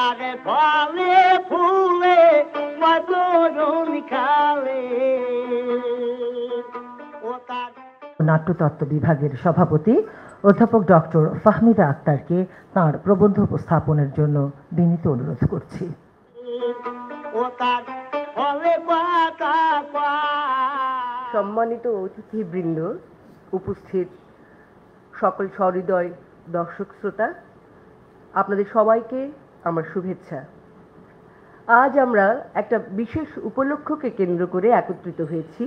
আরে ফলে ফুলে মধুরণ খালে। নাট্যতত্ত্ব বিভাগের সভাপতি অধ্যাপক ডক্টর ফাহমিদা আক্তারকে তাঁর প্রবন্ধ উপস্থাপনের জন্য বিনীত অনুরোধ করছি। সম্মানিত অতিথিবৃন্দ, উপস্থিত সকল সহৃদয় দর্শক শ্রোতা, আপনাদের সবাইকে আমার শুভেচ্ছা। আজ আমরা একটা বিশেষ উপলক্ষকে কেন্দ্র করে একত্রিত হয়েছি।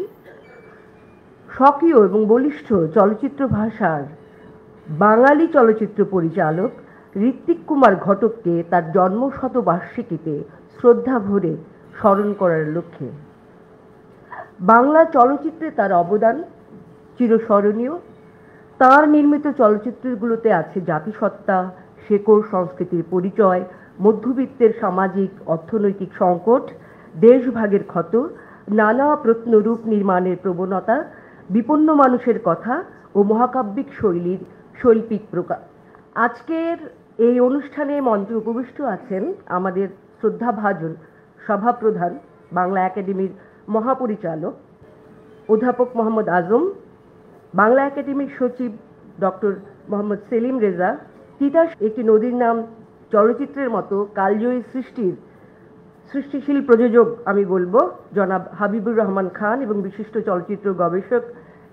স্বকীয় এবং বলিষ্ঠ চলচ্চিত্র ভাষার বাঙালি চলচ্চিত্র পরিচালক ঋত্বিক কুমার ঘটককে তার জন্মশতবার্ষিকীতে শ্রদ্ধা ভরে স্মরণ করার লক্ষ্যে। বাংলা চলচ্চিত্রে তার অবদান চিরস্মরণীয়। তার নির্মিত চলচ্চিত্রগুলোতে আছে জাতিসত্তা, শেকড় সংস্কৃতির পরিচয়, মধ্যবিত্তের সামাজিক অর্থনৈতিক সংকট, দেশভাগের ক্ষত, নানা প্রত্নরূপ নির্মাণের প্রবণতা, বিপন্ন মানুষের কথা ও মহাকাব্যিক শৈলীর শৈল্পিক প্রকাশ। আজকের এই অনুষ্ঠানে মঞ্চে উপবিষ্ট আছেন আমাদের শ্রদ্ধাভাজন সভাপ্রধান, বাংলা একাডেমির মহাপরিচালক অধ্যাপক মোহাম্মদ আজম, বাংলা একাডেমির সচিব ডক্টর মোহাম্মদ সেলিম রেজা, তিতাস একটি নদীর নাম চলচ্চিত্রের মতো কালজয়ী সৃষ্টিশীল প্রযোজক আমি বলবো জনাব হাবিবুর রহমান খান, এবং বিশিষ্ট চলচ্চিত্র গবেষক,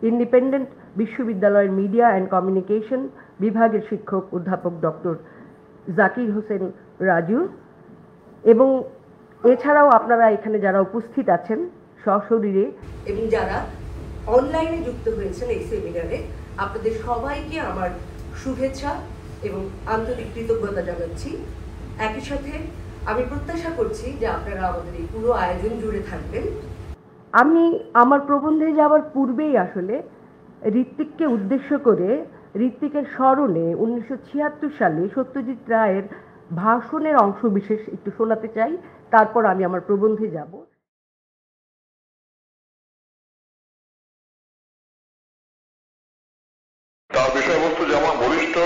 ইন্ডিপেন্ডেন্ট বিশ্ববিদ্যালয়ের মিডিয়া অ্যান্ড কমিউনিকেশন বিভাগের শিক্ষক অধ্যাপক ডক্টর জাকির হোসেন রাজু, এবং এছাড়াও আপনারা এখানে যারা উপস্থিত আছেন সশরীরে এবং যারা অনলাইনে যুক্ত হয়েছেন এই সেমিনারে, আপনাদের সবাইকে আমার শুভেচ্ছা এবং আন্তরিক কৃতজ্ঞতা জানাচ্ছি। একই সাথে আমি প্রত্যাশা করছি যে আপনারা আমাদের এই পুরো আয়োজন জুড়ে থাকবেন। আমি আমার প্রবন্ধে যাওয়ার পূর্বেই আসলে ঋত্বিককে উদ্দেশ্য করে, ঋত্বিকের স্মরণে 1976 সালে সত্যজিৎ রায়ের ভাষণের অংশ বিশেষ একটু শোনাতে চাই, তারপর আমি আমার প্রবন্ধে যাব। তার বিষয়বস্তু যেমন বলিষ্ঠ,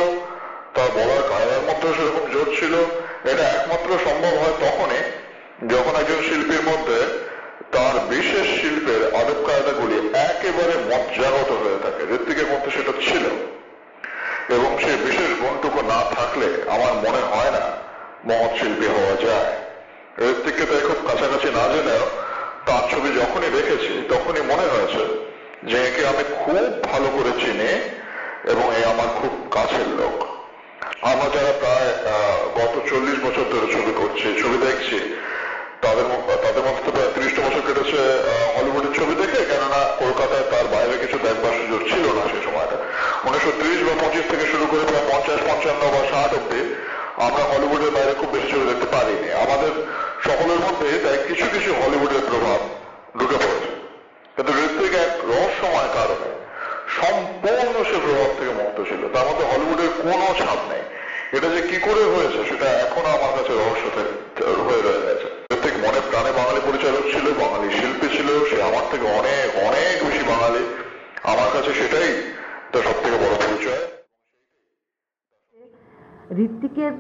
তার বলার কায়দার মধ্যে সেরকম জোর ছিল। এটা একমাত্র সম্ভব হয় তখনই যখন একজন শিল্পীর মধ্যে তার বিশেষ শিল্পের আদব কায়দাগুলি একেবারে মজ্জাগত হয়ে থাকে। ঋত্বিকের মধ্যে সেটা ছিল, এবং সেই বিশেষ গুণটুকু না থাকলে আমার মনে হয় না মহৎ শিল্পী হওয়া যায়। ঋত্বিককে তাই খুব কাছাকাছি না জেনেও তার ছবি যখনই দেখেছি তখনই মনে হয়েছে যে একে আমি খুব ভালো করে চিনি এবং এ আমার খুব কাছের লোক। আমরা যারা প্রায় গত 40 বছর ধরে ছবি করছি, ছবি দেখছি, তাদের মধ্যে তো প্রায় 30টা বছর কেটেছে হলিউডের ছবি দেখে, কেননা কলকাতায় তার বাইরে কিছু দেখবার সুযোগ ছিল না সে সময়টা। 1930 বা 25 থেকে শুরু করে প্রায় 50, 55 বা 60 অব্দি আমরা হলিউডের বাইরে খুব বেশি ছবি দেখতে পারিনি। আমাদের সকলের মধ্যে তাই কিছু কিছু হলিউডের প্রভাব ঢুকে পড়েছে, কিন্তু ঋত্বিক এক রহস্যময় কারণে সম্পূর্ণ সে প্রভাব থেকে মুক্ত ছিল। তার মধ্যে হলিউডের কোনো ছাপ নেই। এটা যে কি করে হয়েছে সেটা এখনো আমার কাছে রহস্য হয়ে রয়ে গেছে। ঋত্বিক মনে প্রাণে বাঙালি পরিচালক ছিল, বাঙালি শিল্পী ছিল। সে আমার থেকে অনেক অনেক বেশি বাঙালি। আমার কাছে সেটাই তার সব থেকে বড় পরিচয়। ঋত্বিকের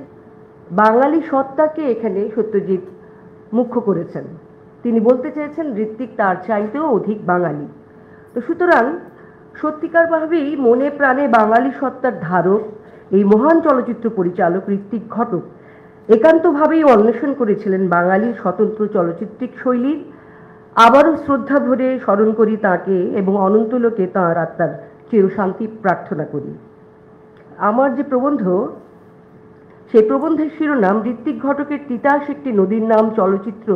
বাঙালি সত্তাকে এখানে সত্যজিৎ মুখ্য করেছেন। তিনি বলতে চেয়েছেন ঋত্বিক তার চাইতেও অধিক বাঙালি। তো সুতরাং সত্যিকারভাবেই মনে প্রাণে বাঙালি সত্তার ধারক এই মহান চলচ্চিত্র পরিচালক ঋত্বিক ঘটক একান্তভাবেই অন্বেষণ করেছিলেন বাঙালির স্বতন্ত্র চলচ্চিত্রিক শৈলীর। আবারও শ্রদ্ধা ভরে স্মরণ করি তাঁকে এবং অনন্তলোকে তাঁর আত্মার চিরশান্তি প্রার্থনা করি। আমার যে প্রবন্ধ, সেই প্রবন্ধের শিরোনাম ঋত্বিক ঘটকের তিতাস একটি নদীর নাম চলচ্চিত্র,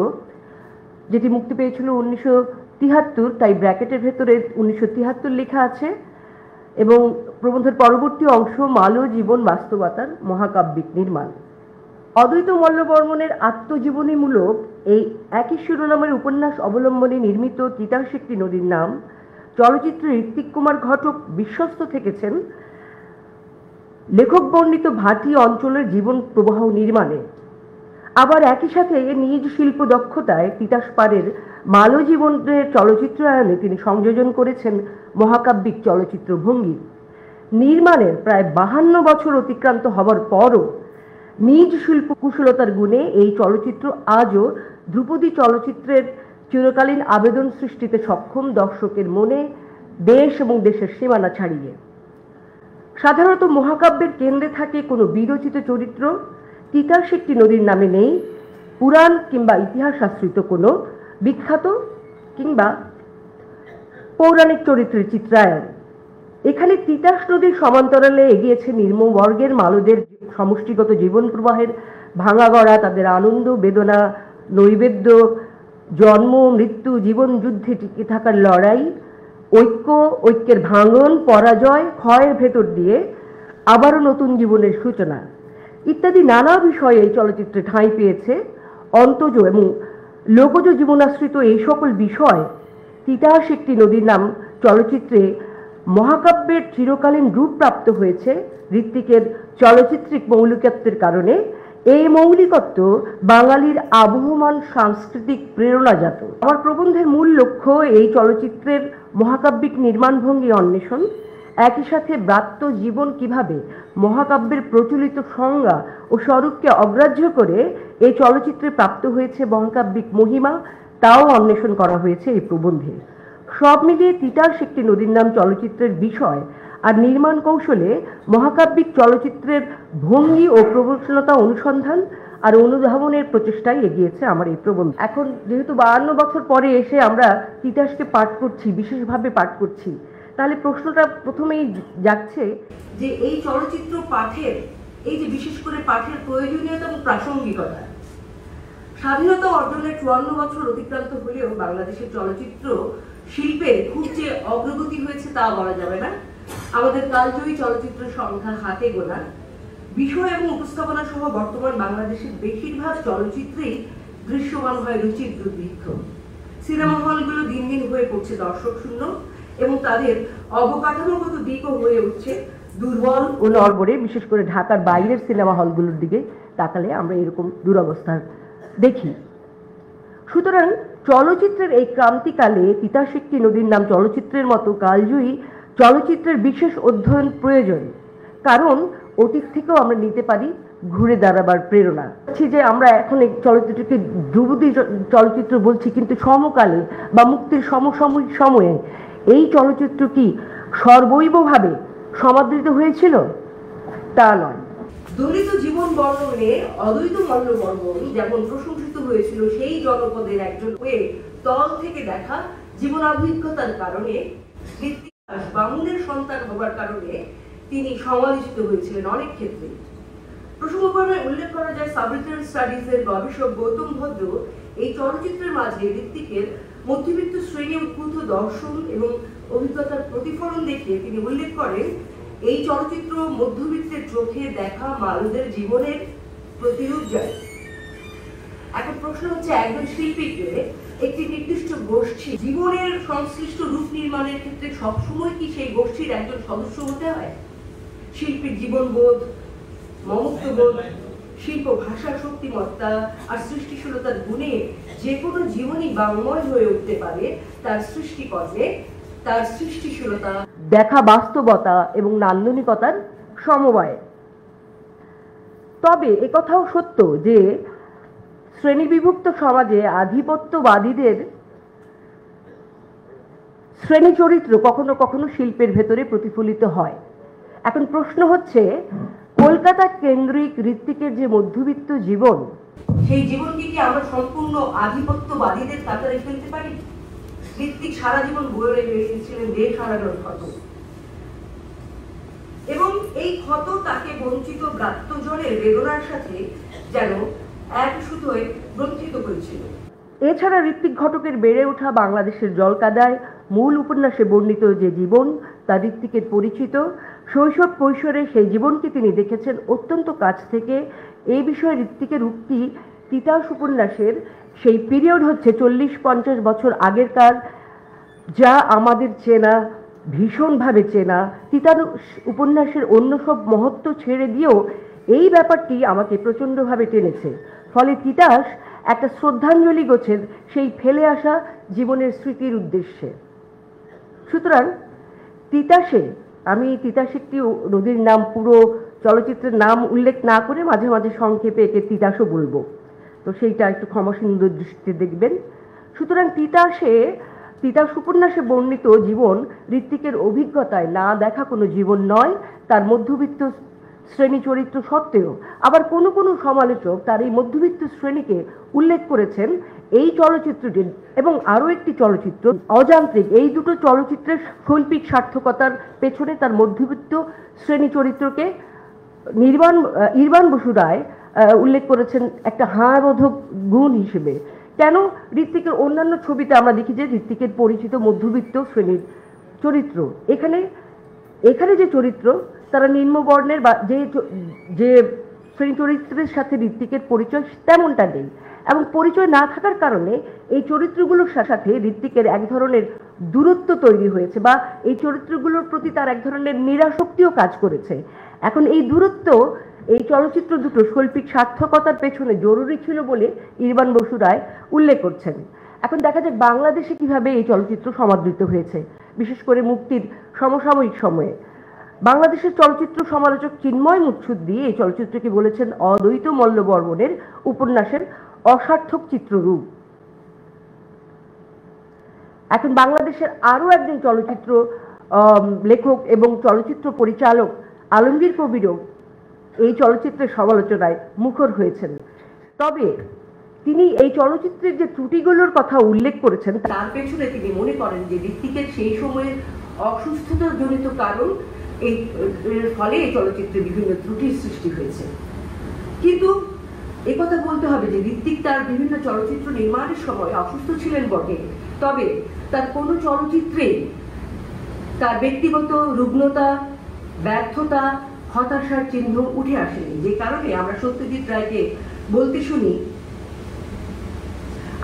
যেটি মুক্তি পেয়েছিল 1973, তাই ব্র্যাকেটের ভেতরে 1973 লেখা আছে, এবং প্রবন্ধের পরবর্তী অংশ মালও জীবন বাস্তবতার মহাকাব্যিক নির্মাণ। অদ্বৈত মল্লবর্মণের আত্মজীবনীমূলক এই একই শিরোনামের উপন্যাস অবলম্বনে নির্মিত তিতাস একটি নদীর নাম চলচ্চিত্রে ঋত্বিক কুমার ঘটক বিশ্বস্ত থেকেছেন লেখক বর্ণিত ভাটি অঞ্চলের জীবন প্রবাহ নির্মাণে। আবার একই সাথে নিজ শিল্প দক্ষতায় তিতাস পাড়ের মালও জীবনের চলচ্চিত্রায়নে তিনি সংযোজন করেছেন মহাকাব্যিক চলচ্চিত্র ভঙ্গি। নির্মাণের প্রায় 52 বছর অতিক্রান্ত হবার পরও নিজ শিল্প কুশলতার গুণে এই চলচ্চিত্র আজও ধ্রুপদী চলচ্চিত্রের চিরকালীন আবেদন সৃষ্টিতে সক্ষম দর্শকের মনে দেশ এবং দেশের সীমানা ছাড়িয়ে। সাধারণত মহাকাব্যের কেন্দ্রে থাকে কোনো বিরচিত চরিত্র, তিতাস একটি নদীর নামে নেই পুরাণ কিংবা ইতিহাস আশ্রিত কোনো বিখ্যাত কিংবা পৌরাণিক চরিত্রের চিত্রায়ন। এখানে তিতাস নদীর সমান্তরালে এগিয়েছে নিম্নবর্গের মালুদের সমষ্টিগত জীবন প্রবাহের ভাঙা গড়া, তাদের আনন্দ বেদনা নৈবেদ্য, জন্ম মৃত্যু জীবন যুদ্ধে টিকে থাকার লড়াই, ঐক্যের ভাঙন, পরাজয়, ক্ষয়ের ভেতর দিয়ে আবারও নতুন জীবনের সূচনা ইত্যাদি নানা বিষয়ে এই চলচ্চিত্রে ঠাঁই পেয়েছে। অন্তজ এবং লোকজ জীবনাশ্রিত এই সকল বিষয় তিতাস একটি নদীর নাম চলচ্চিত্রে মহাকাব্যের চিরকালীন রূপ প্রাপ্ত হয়েছে ঋত্বিকের চলচ্চিত্রিক মৌলিকত্বের কারণে। এই মৌলিকত্ব বাঙালির আবহমান সাংস্কৃতিক প্রেরণাজাত। আমার প্রবন্ধের মূল লক্ষ্য এই চলচ্চিত্রের মহাকাব্যিক নির্মাণভঙ্গি অন্বেষণ, একই সাথে ব্রাত্য জীবন কিভাবে মহাকাব্যের প্রচলিত সংজ্ঞা ও স্বরূপকে অগ্রাহ্য করে এই চলচ্চিত্রে প্রাপ্ত হয়েছে মহাকাব্যিক মহিমা, তাও অন্বেষণ করা হয়েছে এই প্রবন্ধে। সব মিলিয়ে তিতাস একটি নদীর নাম চলচ্চিত্রের বিষয় আর নির্মাণ কৌশলে মহাকাব্যিক চলচ্চিত্রের ভঙ্গি ও প্রবণতা অনুসন্ধান আর অনুধাবনের প্রচেষ্টায় এগিয়েছে আমার এই প্রবন্ধ। এখন যেহেতু 52 বছর পরে এসে আমরা তিতাসকে পাঠ করছি, বিশেষভাবে পাঠ করছি, তাহলে প্রশ্নটা প্রথমেই যাচ্ছে যে এই চলচ্চিত্র পাঠের, এই যে বিশেষ করে পাঠের প্রয়োজনীয়তা এবং প্রাসঙ্গিকতা। স্বাধীনতা অর্জনের 54 বছর অতিক্রান্ত হলেও বাংলাদেশের চলচ্চিত্র শিল্পের খুব যে অগ্রগতি হয়েছে তা বলা যাবে না। আমাদের কালজয়ী চলচ্চিত্রের সংখ্যা হাতে গোনা। বিষয় এবং উপস্থাপনা সহ বর্তমান বাংলাদেশের বেশিরভাগ চলচ্চিত্রেই দৃশ্যমান হয় রুচির দুর্ভিক্ষ। সিনেমা হলগুলো দিন দিন হয়ে পড়ছে দর্শক শূন্য এবং তাদের অবকাঠামোগত দিকও হয়ে উঠছে দুর্বল ও নড়বড়ে। বিশেষ করে ঢাকার বাইরের সিনেমা হলগুলোর দিকে তাকালে আমরা এরকম দুরবস্থা দেখি। সুতরাং চলচ্চিত্রের এই ক্রান্তিকালে তিতাস একটি নদীর নাম চলচ্চিত্রের মতো কালজয়ী চলচ্চিত্রের বিশেষ অধ্যয়ন প্রয়োজন, কারণ অতীত থেকেও আমরা নিতে পারি ঘুরে দাঁড়াবার প্রেরণা। যে আমরা এখন এই চলচ্চিত্রকে ধ্রুপদী চলচ্চিত্র বলছি, কিন্তু সমকালে বা মুক্তির সমসাময়িক সময়ে এই চলচ্চিত্র কি সর্বৈবভাবে সমাদৃত হয়েছিল? তা নয়। দলিত জীবন বর্ণনে অদ্বৈত মল্লবর্মণ যেমন প্রশংসিত হয়েছিল, সেই জনপদের একজন হয়ে তল থেকে দেখা জীবনাভিজ্ঞতার কারণে, বামুনের সন্তান হবার কারণে তিনি সমালোচিত হয়েছিলেন অনেক ক্ষেত্রে। প্রসঙ্গক্রমে উল্লেখ করা যায় সাবরিটাল স্টাডিজের গবেষক গৌতম ভদ্র এই চলচ্চিত্রের মাঝে ঋত্বিকের মধ্যবিত্ত শ্রেণী উদ্ভূত দর্শন এবং অভিজ্ঞতার প্রতিফলন দেখে তিনি উল্লেখ করেন, এই চলচ্চিত্র মধ্যবিত্তের চোখে দেখা মালুদের জীবনের প্রতিরূপ যায়। এখন প্রশ্ন হচ্ছে, একজন শিল্পীকে একটি নির্দিষ্ট গোষ্ঠী জীবনের সংশ্লিষ্ট রূপ নির্মাণের ক্ষেত্রে সবসময় কি সেই গোষ্ঠীর একজন সদস্য হতে হয়? শিল্পীর জীবনবোধ, মমত্ববোধ, শিল্প ভাষার শক্তিমত্তা আর সৃষ্টিশীলতার গুণে যে কোনো জীবনই বাংময় হয়ে উঠতে পারে তার সৃষ্টিকর্মে, তার সৃষ্টিশীলতা, দেখা বাস্তবতা এবং নান্দনিকতার সমবায়ে। তবে একথাও সত্য যে শ্রেণীবিভক্ত সমাজে আধিপত্যবাদীদের শ্রেণী চরিত্র কখনো কখনো শিল্পের ভেতরে প্রতিফলিত হয়। এখন প্রশ্ন হচ্ছে, কলকাতা কেন্দ্রিক ঋত্বিকের যে মধ্যবিত্ত জীবন, সেই জীবনকে কি আমরা সম্পূর্ণ আধিপত্যবাদীদের কাতারে ফেলতে পারি? ঋত্বিক সারা জীবন বয়ে রেখেছিলেন দেশ হারানোর ক্ষত, এবং এই ক্ষত তাকে বঞ্চিত ব্রাত্যজনের বেদনার সাথে যেন এক সুতোয় গ্রন্থিত করেছিল। এছাড়া ঋত্বিক ঘটকের বেড়ে ওঠা বাংলাদেশের জলকাদায় মূল উপন্যাসে বর্ণিত যে জীবন তা ঋত্বিকের পরিচিত। শৈশব কৈশোরে সেই জীবনকে তিনি দেখেছেন অত্যন্ত কাছ থেকে। এই বিষয়ে ঋত্বিকের উক্তি তিতাস উপন্যাসের সেই পিরিয়ড হচ্ছে 40-50 বছর আগেরকার, যা আমাদের চেনা, ভীষণভাবে চেনা। তিতাস উপন্যাসের অন্য সব মহত্ব ছেড়ে দিয়েও এই ব্যাপারটি আমাকে প্রচণ্ডভাবে টেনেছে। ফলে তিতাস একটা শ্রদ্ধাঞ্জলি গোছের সেই ফেলে আসা জীবনের স্মৃতির উদ্দেশ্যে। সুতরাং তিতাসে, আমি তিতাস একটি নদীর নাম পুরো চলচ্চিত্রের নাম উল্লেখ না করে মাঝে মাঝে সংক্ষেপে একে তিতাসও বলবো, তো সেইটা একটু ক্ষমাসুন্দর দৃষ্টিতে দেখবেন। সুতরাং তিতাস উপন্যাসে বর্ণিত জীবন ঋত্বিকের অভিজ্ঞতায় না দেখা কোনো জীবন নয়, তার মধ্যবিত্ত শ্রেণী চরিত্র সত্ত্বেও। আবার কোনো কোনো সমালোচক তার এই মধ্যবিত্ত শ্রেণীকে উল্লেখ করেছেন এই চলচ্চিত্রটির এবং আরও একটি চলচ্চিত্র অযান্ত্রিক, এই দুটো চলচ্চিত্রের শৈল্পিক সার্থকতার পেছনে তার মধ্যবিত্ত শ্রেণী চরিত্রকে ইরবান বসু রায় উল্লেখ করেছেন একটা হাড়বোধক গুণ হিসেবে। কেন? ঋত্বিকের অন্যান্য ছবিতে আমরা দেখি যে ঋত্বিকের পরিচিত মধ্যবিত্ত শ্রেণীর চরিত্র, এখানে যে চরিত্র তারা নিম্নবর্ণের বা যে শ্রেণী চরিত্রের সাথে ঋত্বিকের পরিচয় তেমনটা নেই, এবং পরিচয় না থাকার কারণে এই চরিত্রগুলোর সাথে ঋত্বিকের এক ধরনের দূরত্ব তৈরি হয়েছে, বা এই চরিত্রগুলোর প্রতি তার এক ধরনের নিরাসক্তিও কাজ করেছে। এখন এই দূরত্ব এই চলচ্চিত্র দুটো শৈল্পিক সার্থকতার পেছনে জরুরি ছিল বলে ইরবান বসু রায় উল্লেখ করছেন। এখন দেখা যাক বাংলাদেশে কিভাবে এই চলচ্চিত্র সমাদৃত হয়েছে, বিশেষ করে মুক্তির সমসাময়িক সময়ে। বাংলাদেশের চলচ্চিত্র সমালোচক চিন্ময় মুচ্ছুদ্দি এই চলচ্চিত্রকে বলেছেন অদ্বৈত মল্লবর্মণের উপন্যাসের অসার্থক চিত্ররূপ। এখন বাংলাদেশের আরো একজন চলচ্চিত্র লেখক এবং চলচ্চিত্র পরিচালক আলমগীর কবিরও এই চলচ্চিত্রের সমালোচনায় মুখর হয়েছেন। তবে তিনি এই চলচ্চিত্রের যে ত্রুটিগুলোর কথা উল্লেখ করেছেন তার পেছনে তিনি মনে করেন যে ঋত্বিকের সেই সময়ের অসুস্থতাজনিত কারণ এর ফলে এই চলচ্চিত্রে বিভিন্ন ত্রুটির সৃষ্টি হয়েছে। কিন্তু একথা বলতে হবে যে ঋত্বিক তার বিভিন্ন চলচ্চিত্র নির্মাণের সময় অসুস্থ ছিলেন বটে, তবে তার কোনো চলচ্চিত্রে তার ব্যক্তিগত রুগ্নতা, ব্যর্থতা, হতাশার চিহ্ন উঠে আসেনি, যে কারণে আমরা সত্যজিৎ রায়কে বলতে শুনি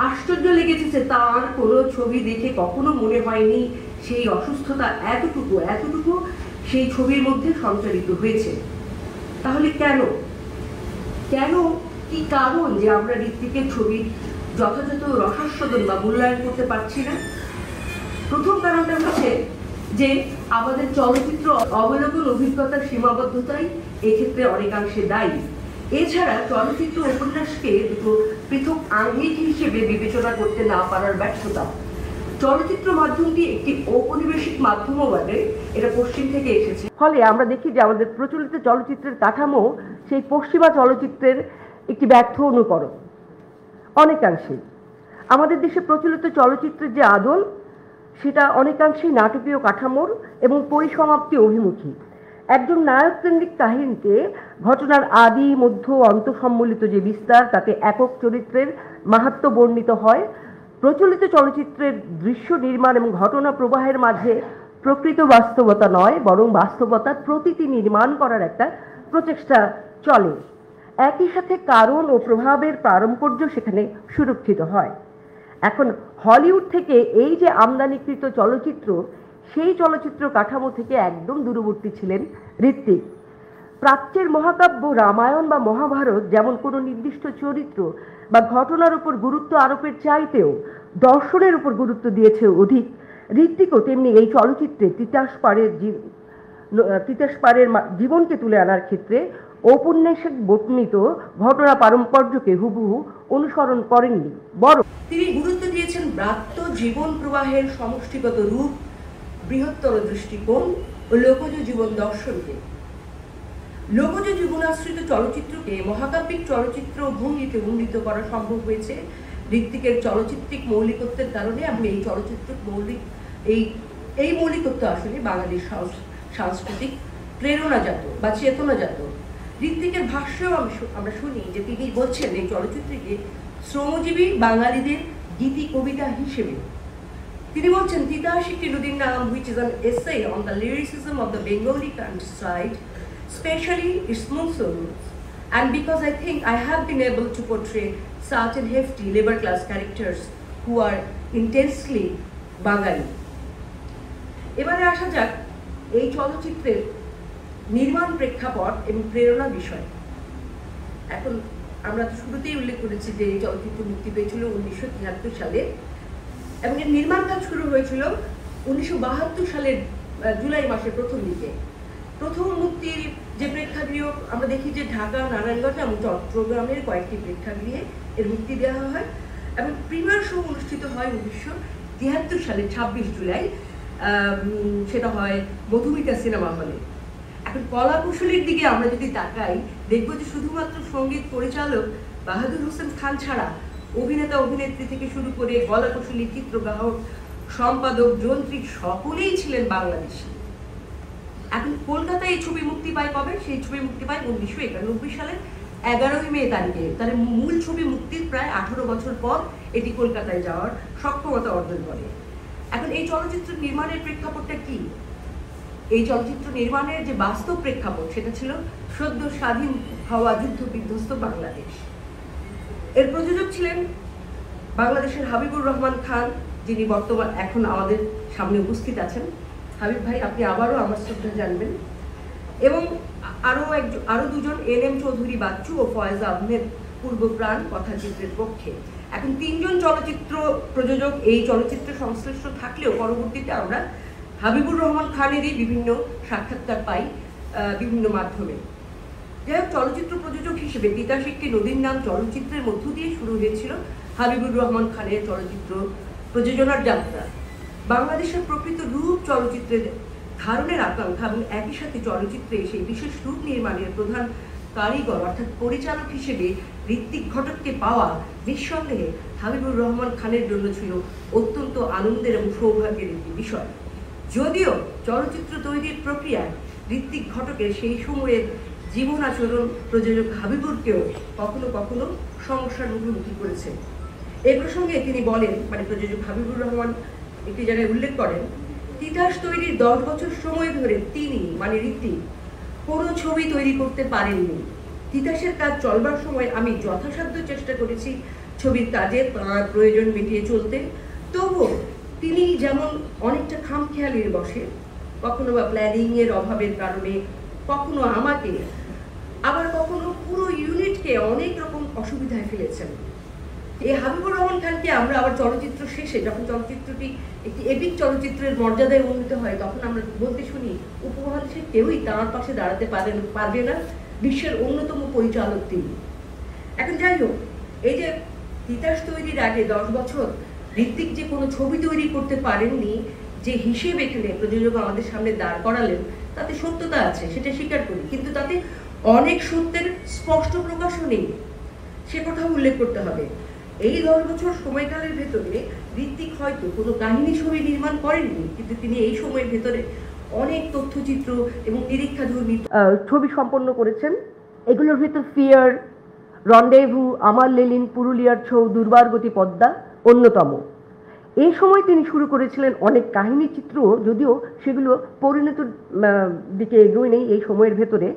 আশ্চর্য লেগেছে তার কোনো ছবি দেখে কখনো মনে হয়নি সেই অসুস্থতা এতটুকু সেই ছবির মধ্যে সঞ্চারিত হয়েছে। তাহলে কেন কি কারণ যে আমরা ঋত্বিকের ছবির যথাযথ রসাস্বাদন বা মূল্যায়ন করতে পারছি না? প্রথম কারণটা হচ্ছে যে আমাদের চলচ্চিত্র অবলোকন অভিজ্ঞতার সীমাবদ্ধতাই এক্ষেত্রে অনেকাংশে দায়ী। এছাড়া চলচ্চিত্র উপন্যাসকে দুটো পৃথক আঙ্গিক হিসেবে বিবেচনা করতে না পারার ব্যর্থতা। চলচ্চিত্র মাধ্যমটি একটি ঔপনিবেশিক মাধ্যমও বটে, এটা পশ্চিম থেকে এসেছে। ফলে আমরা দেখি যে আমাদের প্রচলিত চলচ্চিত্রের কাঠামো সেই পশ্চিমা চলচ্চিত্রের একটি ব্যর্থ অনুকরণ অনেকাংশে। আমাদের দেশে প্রচলিত চলচ্চিত্রের যে আদল সেটা অনেকাংশেই নাটকীয় কাঠামোর এবং পরিসমাপ্তি অভিমুখী। একজন নায়ক কেন্দ্রিক কাহিনীতে ঘটনার আদি মধ্য অন্ত সম্মিলিত যে বিস্তার, তাতে একক চরিত্রের মাহাত্ম্য বর্ণিত হয়। প্রচলিত চলচ্চিত্রের দৃশ্য নির্মাণ এবং ঘটনা প্রবাহের মাঝে প্রকৃত বাস্তবতা নয়, বরং বাস্তবতার প্রতীতি নির্মাণ করার একটা প্রচেষ্টা চলে। একই সাথে কারণ ও প্রভাবের পারম্পর্য সেখানে সুরক্ষিত হয়। এখন হলিউড থেকে এই যে আমদানিকৃত চলচ্চিত্র, সেই চলচ্চিত্র কাঠামো থেকে একদম দূরবর্তী ছিলেন ঋত্বিক। প্রাচ্যের মহাকাব্য রামায়ণ বা মহাভারত যেমন কোনো নির্দিষ্ট চরিত্র বা ঘটনার উপর গুরুত্ব আরোপের চাইতেও দর্শনের উপর গুরুত্ব দিয়েছে অধিক, ঋত্বিকও তেমনি এই চলচ্চিত্রে তিতাস পাড়ের জীবনকে তুলে আনার ক্ষেত্রে ঔপন্যাসিক বর্ণিত ঘটনা পারম্পর্যকে হুবহু অনুসরণ করেননি, বরং তিনি গুরুত্ব দিয়েছেন ব্রাত্য জীবন প্রবাহের সমষ্টিগত রূপ, বৃহত্তর দৃষ্টিকোণ ও লোকজ জীবন দর্শনকে। লোকজ জীবনাশ্রিত চলচ্চিত্রকে মহাকাব্যিক চলচ্চিত্র ভঙ্গিতে উন্নীত করা সম্ভব হয়েছে ঋত্বিকের চলচ্চিত্রিক মৌলিকত্বের কারণে। এবং এই চলচ্চিত্র এই মৌলিকত্ব আসলে বাঙালির সাংস্কৃতিক প্রেরণাজাত বা চেতনাজাত। ঋত্বিকের ভাষ্যেও আমরা শুনি যে তিনি বলছেন এই চলচ্চিত্রকে শ্রমজীবী বাঙালিদের গীতি কবিতা হিসেবে। তিনি বলছেন তিতাস একটি নদীর নাম, which is an essay on the lyricism of the Bengali countryside, especially its monsoons, and because I think I have been able to portray certain hefty labor class characters who are intensely Bengali. এবারে আসা যাক এই চলচ্চিত্রের নির্মাণ প্রেক্ষাপট এবং প্রেরণা বিষয়। এখন আমরা তো শুরুতেই উল্লেখ করেছি যে এই চলচ্চিত্র মুক্তি পেয়েছিল 1973 সালে এবং এর নির্মাণ কাজ শুরু হয়েছিল 1972 সালের জুলাই মাসের প্রথম দিকে। প্রথম মুক্তির যে প্রেক্ষাগৃহ আমরা দেখি যে ঢাকা, নারায়ণগঞ্জ এবং চট্টগ্রামের কয়েকটি প্রেক্ষাগৃহে এর মুক্তি দেওয়া হয় এবং প্রিমিয়ার শো অনুষ্ঠিত হয় 1973 সালে 26 জুলাই। সেটা হয় মধুমিতা সিনেমা হলে। এখন কলা কুশলীর দিকে আমরা যদি তাকাই, দেখবো যে শুধুমাত্র সঙ্গীত পরিচালক বাহাদুর হোসেন খান ছাড়া অভিনেতা অভিনেত্রী থেকে শুরু করে কলা কুশলী, চিত্রগ্রাহক, সম্পাদক, যন্ত্রিক সকলেই ছিলেন বাংলাদেশী। এখন কলকাতায় এই ছবি মুক্তি পায় কবে? সেই ছবি মুক্তি পায় 1991 সালের 11 মে তারিখে। তাহলে মূল ছবি মুক্তির প্রায় 18 বছর পর এটি কলকাতায় যাওয়ার সক্ষমতা অর্জন করে। এখন এই চলচ্চিত্র নির্মাণের প্রেক্ষাপটটা কি? এই চলচ্চিত্র নির্মাণের যে বাস্তব প্রেক্ষাপট সেটা ছিল সদ্য স্বাধীন হওয়া যুদ্ধ বিধ্বস্ত বাংলাদেশ। এর প্রযোজক ছিলেন বাংলাদেশের হাবিবুর রহমান খান, যিনি বর্তমান এখন আমাদের সামনে উপস্থিত আছেন। হাবিব ভাই, আপনি আবারও আমার শ্রদ্ধা জানবেন। এবং আরো দুজন, এনএম চৌধুরী বাচ্চু ও ফয়েজ আহমেদ পূর্বপ্রাণ কথাচিত্রের পক্ষে। এখন 3 জন চলচ্চিত্র প্রযোজক এই চলচ্চিত্র সংশ্লিষ্ট থাকলেও পরবর্তীতে আমরা হাবিবুর রহমান খানেরই বিভিন্ন সাক্ষাৎকার পাই বিভিন্ন মাধ্যমে। যাই হোক, চলচ্চিত্র প্রযোজক হিসেবে তিতাস একটি নদীর নাম চলচ্চিত্রের মধ্য দিয়ে শুরু হয়েছিল হাবিবুর রহমান খানের চলচ্চিত্র প্রযোজনার যাত্রা। বাংলাদেশের প্রকৃত রূপ চলচ্চিত্রের ধারণের আকাঙ্ক্ষা এবং একই সাথে চলচ্চিত্রে সেই বিশেষ রূপ নির্মাণের প্রধান কারিগর অর্থাৎ পরিচালক হিসেবে ঋত্বিক ঘটককে পাওয়া নিঃসন্দেহে হাবিবুর রহমান খানের জন্য ছিল অত্যন্ত আনন্দের এবং সৌভাগ্যের একটি বিষয়। যদিও চলচ্চিত্র তৈরির প্রক্রিয়ায় ঋত্বিক ঘটকের সেই সময়ের জীবন আচরণ প্রযোজক হাবিবুরকেও কখনো কখনো সমস্যার মুখোমুখি করেছে। এই প্রসঙ্গে তিনি বলেন, মানে প্রযোজক হাবিবুর রহমান একটি জায়গায় উল্লেখ করেন, তিতাস তৈরির 10 বছর সময় ধরে তিনি মানে ঋত্বিক কোনো ছবি তৈরি করতে পারেননি। তিতাসের কাজ চলবার সময় আমি যথাসাধ্য চেষ্টা করেছি ছবির কাজে তাঁর প্রয়োজন মিটিয়ে চলতে। তবুও তিনি যেমন অনেকটা খামখেয়ালির বসে, কখনো বা প্ল্যানিং এর অভাবের কারণে, কখনো আমাকে, আবার কখনো পুরো ইউনিটকে অনেক রকম অসুবিধায় ফেলেছেন। এই হাবিবুর রহমান খানকে আমরা আবার চলচ্চিত্র শেষে, যখন চলচ্চিত্রটি একটি এপিক চলচ্চিত্রের মর্যাদায় উন্নীত হয়, তখন আমরা বলতে শুনি উপমহাদেশের কেউই তাঁর পাশে দাঁড়াতে পারবে না, বিশ্বের অন্যতম পরিচালক তিনি। এখন যাই হোক, এই যে তিতাস তৈরির আগে 10 বছর ঋত্বিক যে কোনো ছবি তৈরি করতে পারেননি, যে হিসেব এখানে প্রযোজক আমাদের সামনে দাঁড় করালেন, তাতে সত্যতা আছে, সেটা স্বীকার করি, কিন্তু তাতে অনেক সত্যের স্পষ্ট প্রকাশও নেই, সে কথা উল্লেখ করতে হবে। এই 10 বছর সময়কালের ভেতরে ঋত্বিক হয়তো কোনো কাহিনী ছবি নির্মাণ করেননি, কিন্তু তিনি এই সময়ের ভেতরে অনেক তথ্যচিত্র এবং নিরীক্ষাধর্মী ছবি সম্পন্ন করেছেন। এগুলোর ভেতর ফিয়ার, রন্ডেভু, আমার লেলিন, পুরুলিয়ার ছৌ, দুর্বার গতি পদ্মা অন্যতম। এই সময় তিনি শুরু করেছিলেন অনেক কাহিনী চিত্র, যদিও সেগুলো পরিণত দিকে এগোয় নেই এই সময়ের ভেতরে।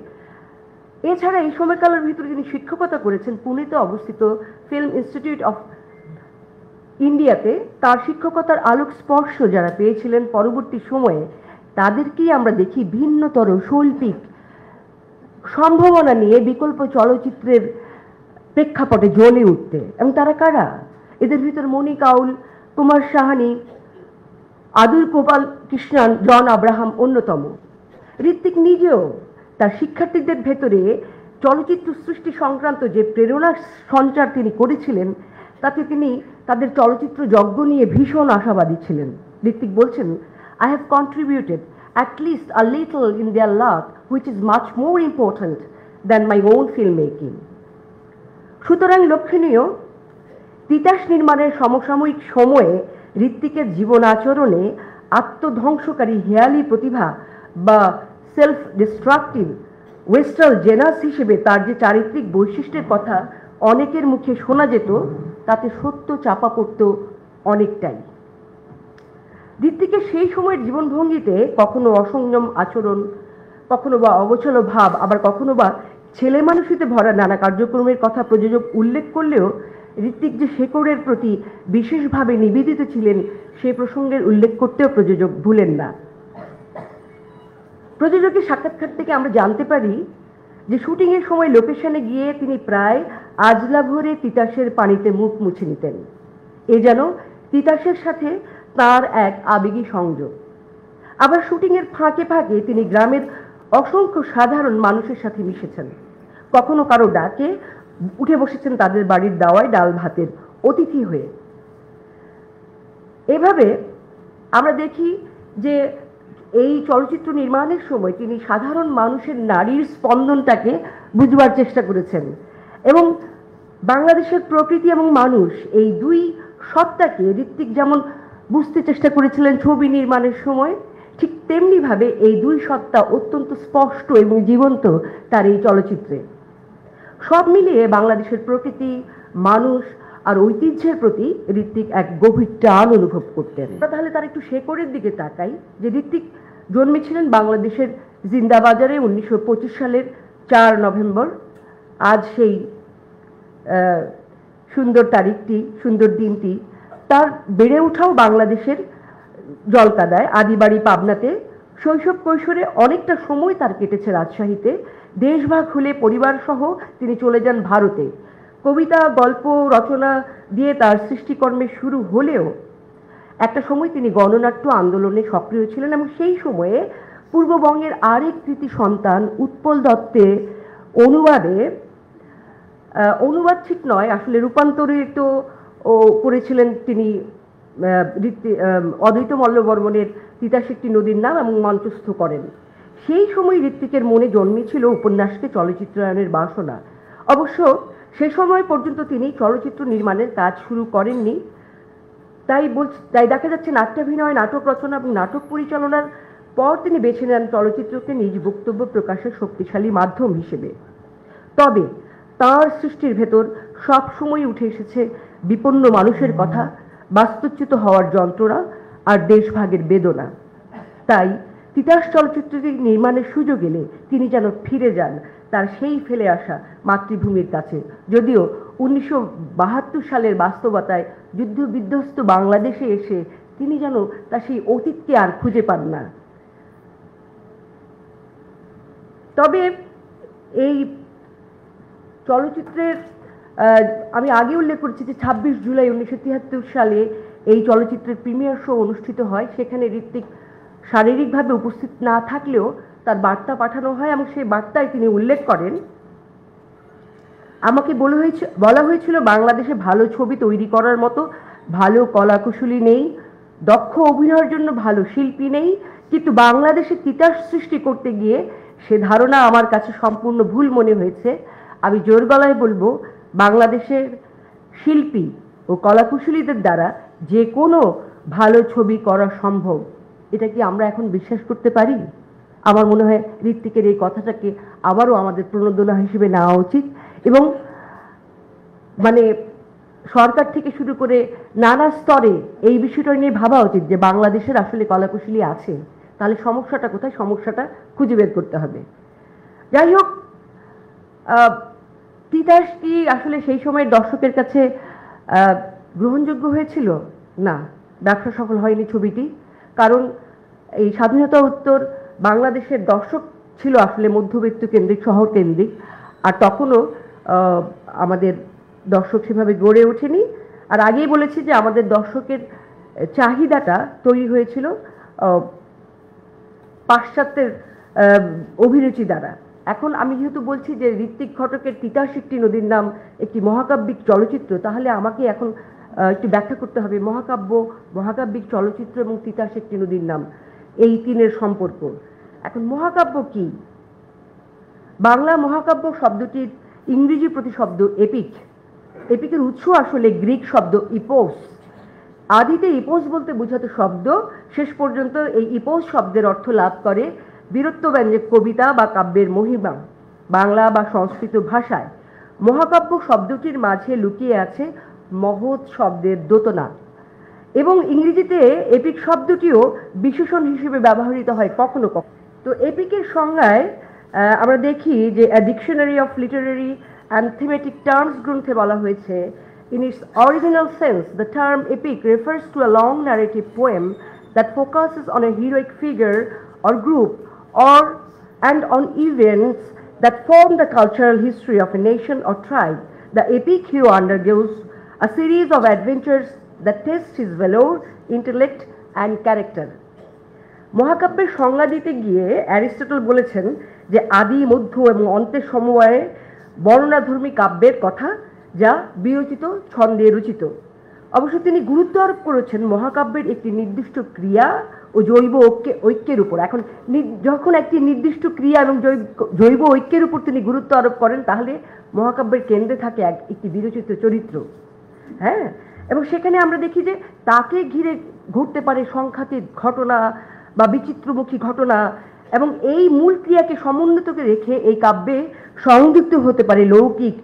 এছাড়া এই সময়কালের ভিতরে তিনি শিক্ষকতা করেছেন পুনেতে অবস্থিত ফিল্ম ইনস্টিটিউট অফ ইন্ডিয়াতে। তার শিক্ষকতার আলোক স্পর্শ যারা পেয়েছিলেন পরবর্তী সময়ে, তাদেরকেই আমরা দেখি ভিন্নতর শৈল্পিক সম্ভাবনা নিয়ে বিকল্প চলচ্চিত্রের প্রেক্ষাপটে জ্বলে উঠতে। এবং তারা কারা? এদের ভিতর মণি কাউল, কুমার সাহানি, আদুর গোপাল কৃষ্ণন, জন আব্রাহাম অন্যতম। ঋত্বিক নিজেও তার শিক্ষার্থীদের ভেতরে চলচ্চিত্র সৃষ্টি সংক্রান্ত যে প্রেরণা সঞ্চার তিনি করেছিলেন, তাতে তিনি তাদের চলচ্চিত্র যজ্ঞ নিয়ে ভীষণ আশাবাদী ছিলেন। ঋত্বিক বলছেন, I have contributed at least a little in their lot, which is much more important than my own filmmaking. সুতরাং লক্ষণীয়, তিতাস নির্মাণের সমসাময়িক সময়ে ঋত্বিকের জীবন আচরণে আত্মধ্বংসকারী হেয়ালি প্রতিভা বা সেলফ ডিস্ট্রাকটিভ ওয়েস্টার্ন জেনাস হিসেবে তার যে চারিত্রিক বৈশিষ্ট্যের কথা অনেকের মুখে শোনা যেত, তাতে সত্য চাপা পড়ত অনেকটাই। ঋত্বিকের সেই সময়ের জীবনভঙ্গিতে কখনো অসংযম আচরণ, কখনো বা অগোছালো ভাব, আবার কখনো বা ছেলে মানুষিতে ভরা নানা কার্যক্রমের কথা প্রযোজক উল্লেখ করলেও ঋত্বিক যে শেকড়ের প্রতি বিশেষভাবে নিবেদিত ছিলেন, সেই প্রসঙ্গের উল্লেখ করতেও প্রযোজক ভুলেন না। প্রযোজকের সাক্ষাৎকার থেকে আমরা জানতে পারি যে শুটিংয়ের সময় লোকেশনে গিয়ে তিনি প্রায় আজলা ভরে তিতাসের পানিতে মুখ মুছে নিতেন। এ যেন তিতাসের সাথে তার এক আবেগী সংযোগ। আবার শুটিংয়ের ফাঁকে ফাঁকে তিনি গ্রামের অসংখ্য সাধারণ মানুষের সাথে মিশেছেন। কখনো কারো ডাকে উঠে বসেছেন তাদের বাড়ির দাওয়ায় ডাল ভাতের অতিথি হয়ে। এভাবে আমরা দেখি যে এই চলচ্চিত্র নির্মাণের সময় তিনি সাধারণ মানুষের নারীর স্পন্দনটাকে বুঝবার চেষ্টা করেছেন এবং বাংলাদেশের প্রকৃতি এবং মানুষ এই দুই সত্তাকে ঋত্বিক যেমন বুঝতে চেষ্টা করেছিলেন ছবি নির্মাণের সময়, ঠিক তেমনিভাবে এই দুই সত্তা অত্যন্ত স্পষ্ট এবং জীবন্ত তার এই চলচ্চিত্রে। সব মিলিয়ে বাংলাদেশের প্রকৃতি, মানুষ আর ঐতিহ্যের প্রতি ঋত্বিক এক গভীর টান অনুভব করতেন। তাহলে তার একটু শেকড়ের দিকে তাকাই যে ঋত্বিক জন্মেছিলেন বাংলাদেশের জিন্দাবাজারে 1925 সালের 4 নভেম্বর। আজ সেই সুন্দর তারিখটি, সুন্দর দিনটি। তার বেড়ে ওঠাও বাংলাদেশের জলকাদায়, আদিবাড়ি পাবনাতে। শৈশব কৈশোরে অনেকটা সময় তার কেটেছে রাজশাহীতে। দেশভাগ হলে পরিবার সহ তিনি চলে যান ভারতে। কবিতা, গল্প রচনা দিয়ে তার সৃষ্টিকর্মের শুরু হলেও একটা সময় তিনি গণনাট্য আন্দোলনে সক্রিয় ছিলেন এবং সেই সময়ে পূর্ববঙ্গের আরেক কৃতি সন্তান উৎপল দত্তের অনুবাদ ঠিক নয়, আসলে রূপান্তরিত করেছিলেন তিনি অদ্বৈত মল্লবর্মণের তিতাস একটি নদীর নাম এবং মঞ্চস্থ করেন। সেই সময় ঋত্বিকের মনে জন্মেছিল উপন্যাসকে চলচ্চিত্রায়নের বাসনা। অবশ্য সে সময় পর্যন্ত তিনি চলচ্চিত্র নির্মাণের কাজ শুরু করেননি। তাই দেখা যাচ্ছে নাট্যাভিনয়, নাটক রচনা এবং নাটক পরিচালনার পর তিনি বেছে নেন চলচ্চিত্রকে নিজ বক্তব্য প্রকাশের শক্তিশালী মাধ্যম হিসেবে। তবে তার সৃষ্টির ভেতর সবসময় উঠে এসেছে বিপন্ন মানুষের কথা, বাস্তুচ্যুত হওয়ার যন্ত্রণা আর দেশভাগের বেদনা। তাই তিতাস চলচ্চিত্রটি নির্মাণের সুযোগ এলে তিনি যেন ফিরে যান তার সেই ফেলে আসা মাতৃভূমির কাছে। যদিও 1972 সালের বাস্তবতায় যুদ্ধ বিধ্বস্ত বাংলাদেশে এসে তিনি যেন তার সেই অতীতকে আর খুঁজে পান না। তবে এই চলচ্চিত্রের আমি আগে উল্লেখ করেছি যে 26 জুলাই 1973 সালে এই চলচ্চিত্রের প্রিমিয়ার শো অনুষ্ঠিত হয়। সেখানে ঋত্বিক শারীরিকভাবে উপস্থিত না থাকলেও তার বার্তা পাঠানো হয় এবং সেই বার্তায় তিনি উল্লেখ করেন, আমাকে বলা হয়েছিল বাংলাদেশে ভালো ছবি তৈরি করার মতো ভালো কলাকুশলী নেই, দক্ষ অভিনয়ের জন্য ভালো শিল্পী নেই, কিন্তু বাংলাদেশে তিতাস সৃষ্টি করতে গিয়ে সে ধারণা আমার কাছে সম্পূর্ণ ভুল মনে হয়েছে। আমি জোর গলায় বলবো বাংলাদেশের শিল্পী ও কলাকুশলীদের দ্বারা যে কোনো ভালো ছবি করা সম্ভব। এটা কি আমরা এখন বিশ্বাস করতে পারি? আমার মনে হয় ঋত্বিকের এই কথাটাকে আবারও আমাদের প্রণোদনা হিসেবে নেওয়া উচিত এবং মানে সরকার থেকে শুরু করে নানা স্তরে এই বিষয়টা নিয়ে ভাবা উচিত যে বাংলাদেশের আসলে কলাকুশলী আছে, তাহলে সমস্যাটা কোথায়, সমস্যাটা খুঁজে বের করতে হবে। যাই হোক, তিতাস কি আসলে সেই সময়ের দর্শকের কাছে গ্রহণযোগ্য হয়েছিল? না, ব্যবসা সফল হয়নি ছবিটি। কারণ এই স্বাধীনতা উত্তর বাংলাদেশের দর্শক ছিল আসলে মধ্যবিত্ত কেন্দ্রিক, শহর কেন্দ্রিক, আর তখনও আমাদের দর্শক সেভাবে গড়ে ওঠেনি। আর আগেই বলেছি যে আমাদের দর্শকের চাহিদাটা তৈরি হয়েছিল পাশ্চাত্যের অভিরুচি দ্বারা। এখন আমি যেহেতু বলছি যে ঋত্বিক ঘটকের তিতাস একটি নদীর নাম একটি মহাকাব্যিক চলচ্চিত্র, তাহলে আমাকে এখন একটু ব্যাখ্যা করতে হবে মহাকাব্যিক চলচ্চিত্র এবং তিতাস একটি নদীর নাম, এই তিনের সম্পর্ক। এখন মহাকাব্য কি? বাংলা মহাকাব্য শব্দটির ইংরেজি প্রতিশব্দ এপিক। এপিকের উৎস আসলে গ্রিক শব্দ ইপোস। আদিতে ইপোস বলতে বোঝাতো শব্দ, শেষ পর্যন্ত এই ইপোস শব্দের অর্থ লাভ করে বীরত্বব্যঞ্জক কবিতা বা কাব্যের মহিমা। বাংলা বা সংস্কৃত ভাষায় মহাকাব্য শব্দটির মাঝে লুকিয়ে আছে মহৎ শব্দের দোতনা, এবং ইংরেজিতে এপিক শব্দটিও বিশেষণ হিসেবে ব্যবহৃত হয় কখনো কখনো। তো এপিকের সংজ্ঞায় আমরা দেখি যে A Dictionary of Literary and Thematic Terms গ্রন্থে বলা হয়েছে, in its original sense the term epic refers to a long narrative poem that focuses on a heroic figure or group and on events that form the cultural history of a nation or tribe. The epic hero undergoes a series of adventures that test his valor, intellect and character. মহাকাব্যের সংজ্ঞা দিতে গিয়ে Aristotle বলেছেন যে আদি, মধ্য এবং অন্তের সমবায়ে বর্ণনাধর্মী কাব্যের কথা, যা বিরচিত ছন্দে রচিত। অবশ্য তিনি গুরুত্ব আরোপ করেছেন মহাকাব্যের একটি নির্দিষ্ট ক্রিয়া ও জৈব ঐক্যের উপর। এখন যখন একটি নির্দিষ্ট ক্রিয়া এবং জৈব ঐক্যের উপর তিনি গুরুত্ব আরোপ করেন, তাহলে মহাকাব্যের কেন্দ্রে থাকে একটি বিরচিত চরিত্র। হ্যাঁ, এবং সেখানে আমরা দেখি যে তাকে ঘিরে ঘটতে পারে সংখ্যাতীত ঘটনা বা বিচিত্রমুখী ঘটনা, এবং এই মূল ক্রিয়াকে সমন্বিত রেখে এই কাব্যে সংযুক্ত হতে পারে লৌকিক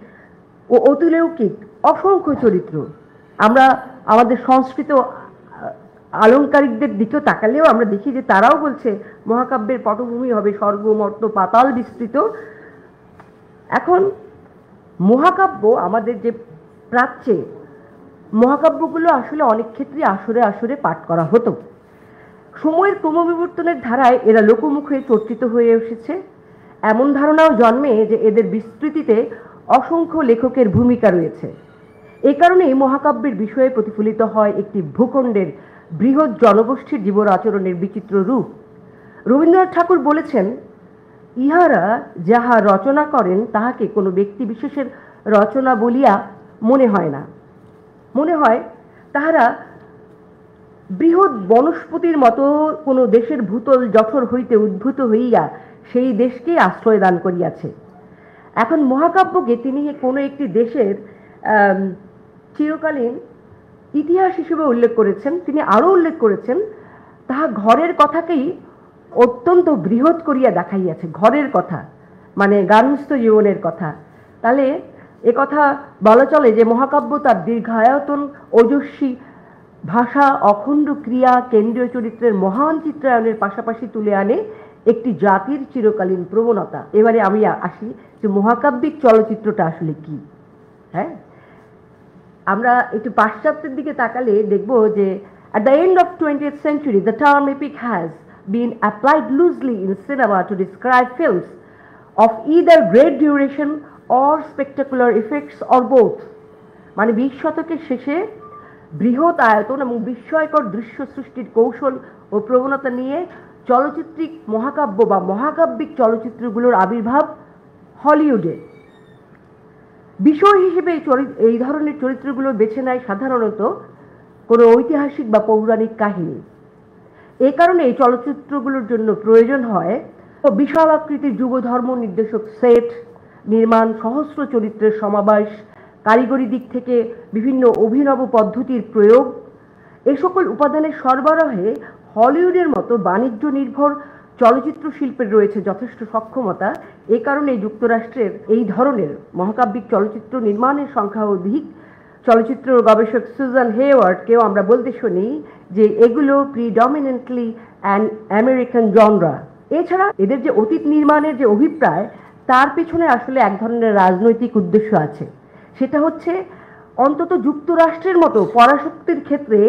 ও অতিলৌকিক অসংখ্য চরিত্র। আমরা আমাদের সংস্কৃত আলংকারিকদের দিকেও তাকালেও আমরা দেখি যে তারাও বলছে মহাকাব্যের পটভূমি হবে স্বর্গ, মর্ত, পাতাল বিস্তৃত। এখন মহাকাব্য আমাদের যে প্রাচ্যে মহাকাব্যগুলো আসলে অনেক ক্ষেত্রে আসরে আসরে পাঠ করা হতো। সময়ের ক্রমবিবর্তনের ধারায় এরা লোকমুখে চর্চিত হয়ে এসেছে। এমন ধারণাও জন্মে যে এদের বিস্তৃতিতে অসংখ্য লেখকের ভূমিকা রয়েছে। এই কারণেই মহাকাব্যের বিষয়ে প্রতিফলিত হয় একটি ভূখণ্ডের বৃহৎ জনগোষ্ঠীর জীবন আচরণের বিচিত্র রূপ। রবীন্দ্রনাথ ঠাকুর বলেছেন, ইহারা যাহা রচনা করেন তাহাকে কোনো ব্যক্তি বিশেষের রচনা বলিয়া মনে হয় না, মনে হয় তাহারা বৃহৎ বনস্পতির মতো কোনো দেশের ভূতল জঠর হইতে উদ্ভূত হইয়া সেই দেশকে আশ্রয় দান করিয়াছে। এখন মহাকাব্যকে তিনি কোনো একটি দেশের চিরকালীন ইতিহাস হিসেবে উল্লেখ করেছেন। তিনি আরও উল্লেখ করেছেন তাহা ঘরের কথাকেই অত্যন্ত বৃহৎ করিয়া দেখাইয়াছে। ঘরের কথা মানে গার্হস্থ্য জীবনের কথা। তাহলে একথা বলা চলে যে মহাকাব্য তার দীর্ঘায়তন, ওজস্বী ভাষা, অখণ্ড ক্রিয়া, কেন্দ্রীয় চরিত্রের মহান চিত্রায়নের পাশাপাশি তুলে আনে একটি জাতির চিরকালীন প্রবণতা। এবারে আমি আসি যে মহাকাব্যিক চলচ্চিত্রটা আসলে কি। হ্যাঁ, আমরা একটু পাশ্চাত্যের দিকে তাকালে দেখব যে at the end of 20th century the term epic has been applied loosely in cinema to describe films of either great duration or spectacular effects or both। মানে 20 শতকের শেষে বৃহৎ আয়তন এবং বিস্ময়কর দৃশ্য সৃষ্টির কৌশল ও প্রবণতা নিয়ে চলচ্চিত্রিক মহাকাব্য বা মহাকাব্যিক চলচ্চিত্রগুলোর আবির্ভাব হলিউডে। বিষয় হিসেবে এই ধরনের চরিত্রগুলো বেছে নেয় সাধারণত কোনো ঐতিহাসিক বা পৌরাণিক কাহিনী। এই কারণে এই চলচ্চিত্রগুলোর জন্য প্রয়োজন হয় বিশাল আকৃতির যুগধর্ম নির্দেশক সেট, নির্মাণ, সহস্র চরিত্রের সমাবেশ, কারিগরি দিক থেকে বিভিন্ন অভিনব পদ্ধতির প্রয়োগ। এ সকল উপাদানের সরবরাহে হলিউডের মতো বাণিজ্য নির্ভর চলচ্চিত্র শিল্পের রয়েছে যথেষ্ট সক্ষমতা। এ কারণে যুক্তরাষ্ট্রের এই ধরনের মহাকাব্যিক চলচ্চিত্র নির্মাণের সংখ্যা অধিক। চলচ্চিত্র গবেষক সুজান হেওয়ার্ডকেও আমরা বলতে শুনি যে এগুলো প্রিডমিনেন্টলি অ্যান আমেরিকান জনরা। এছাড়া এদের যে অতীত নির্মাণের যে অভিপ্রায়, তার পেছনে আসলে এক ধরনের রাজনৈতিক উদ্দেশ্য আছে। সেটা হচ্ছে অন্তত যুক্তরাষ্ট্রের মতো পরাশক্তির ক্ষেত্রে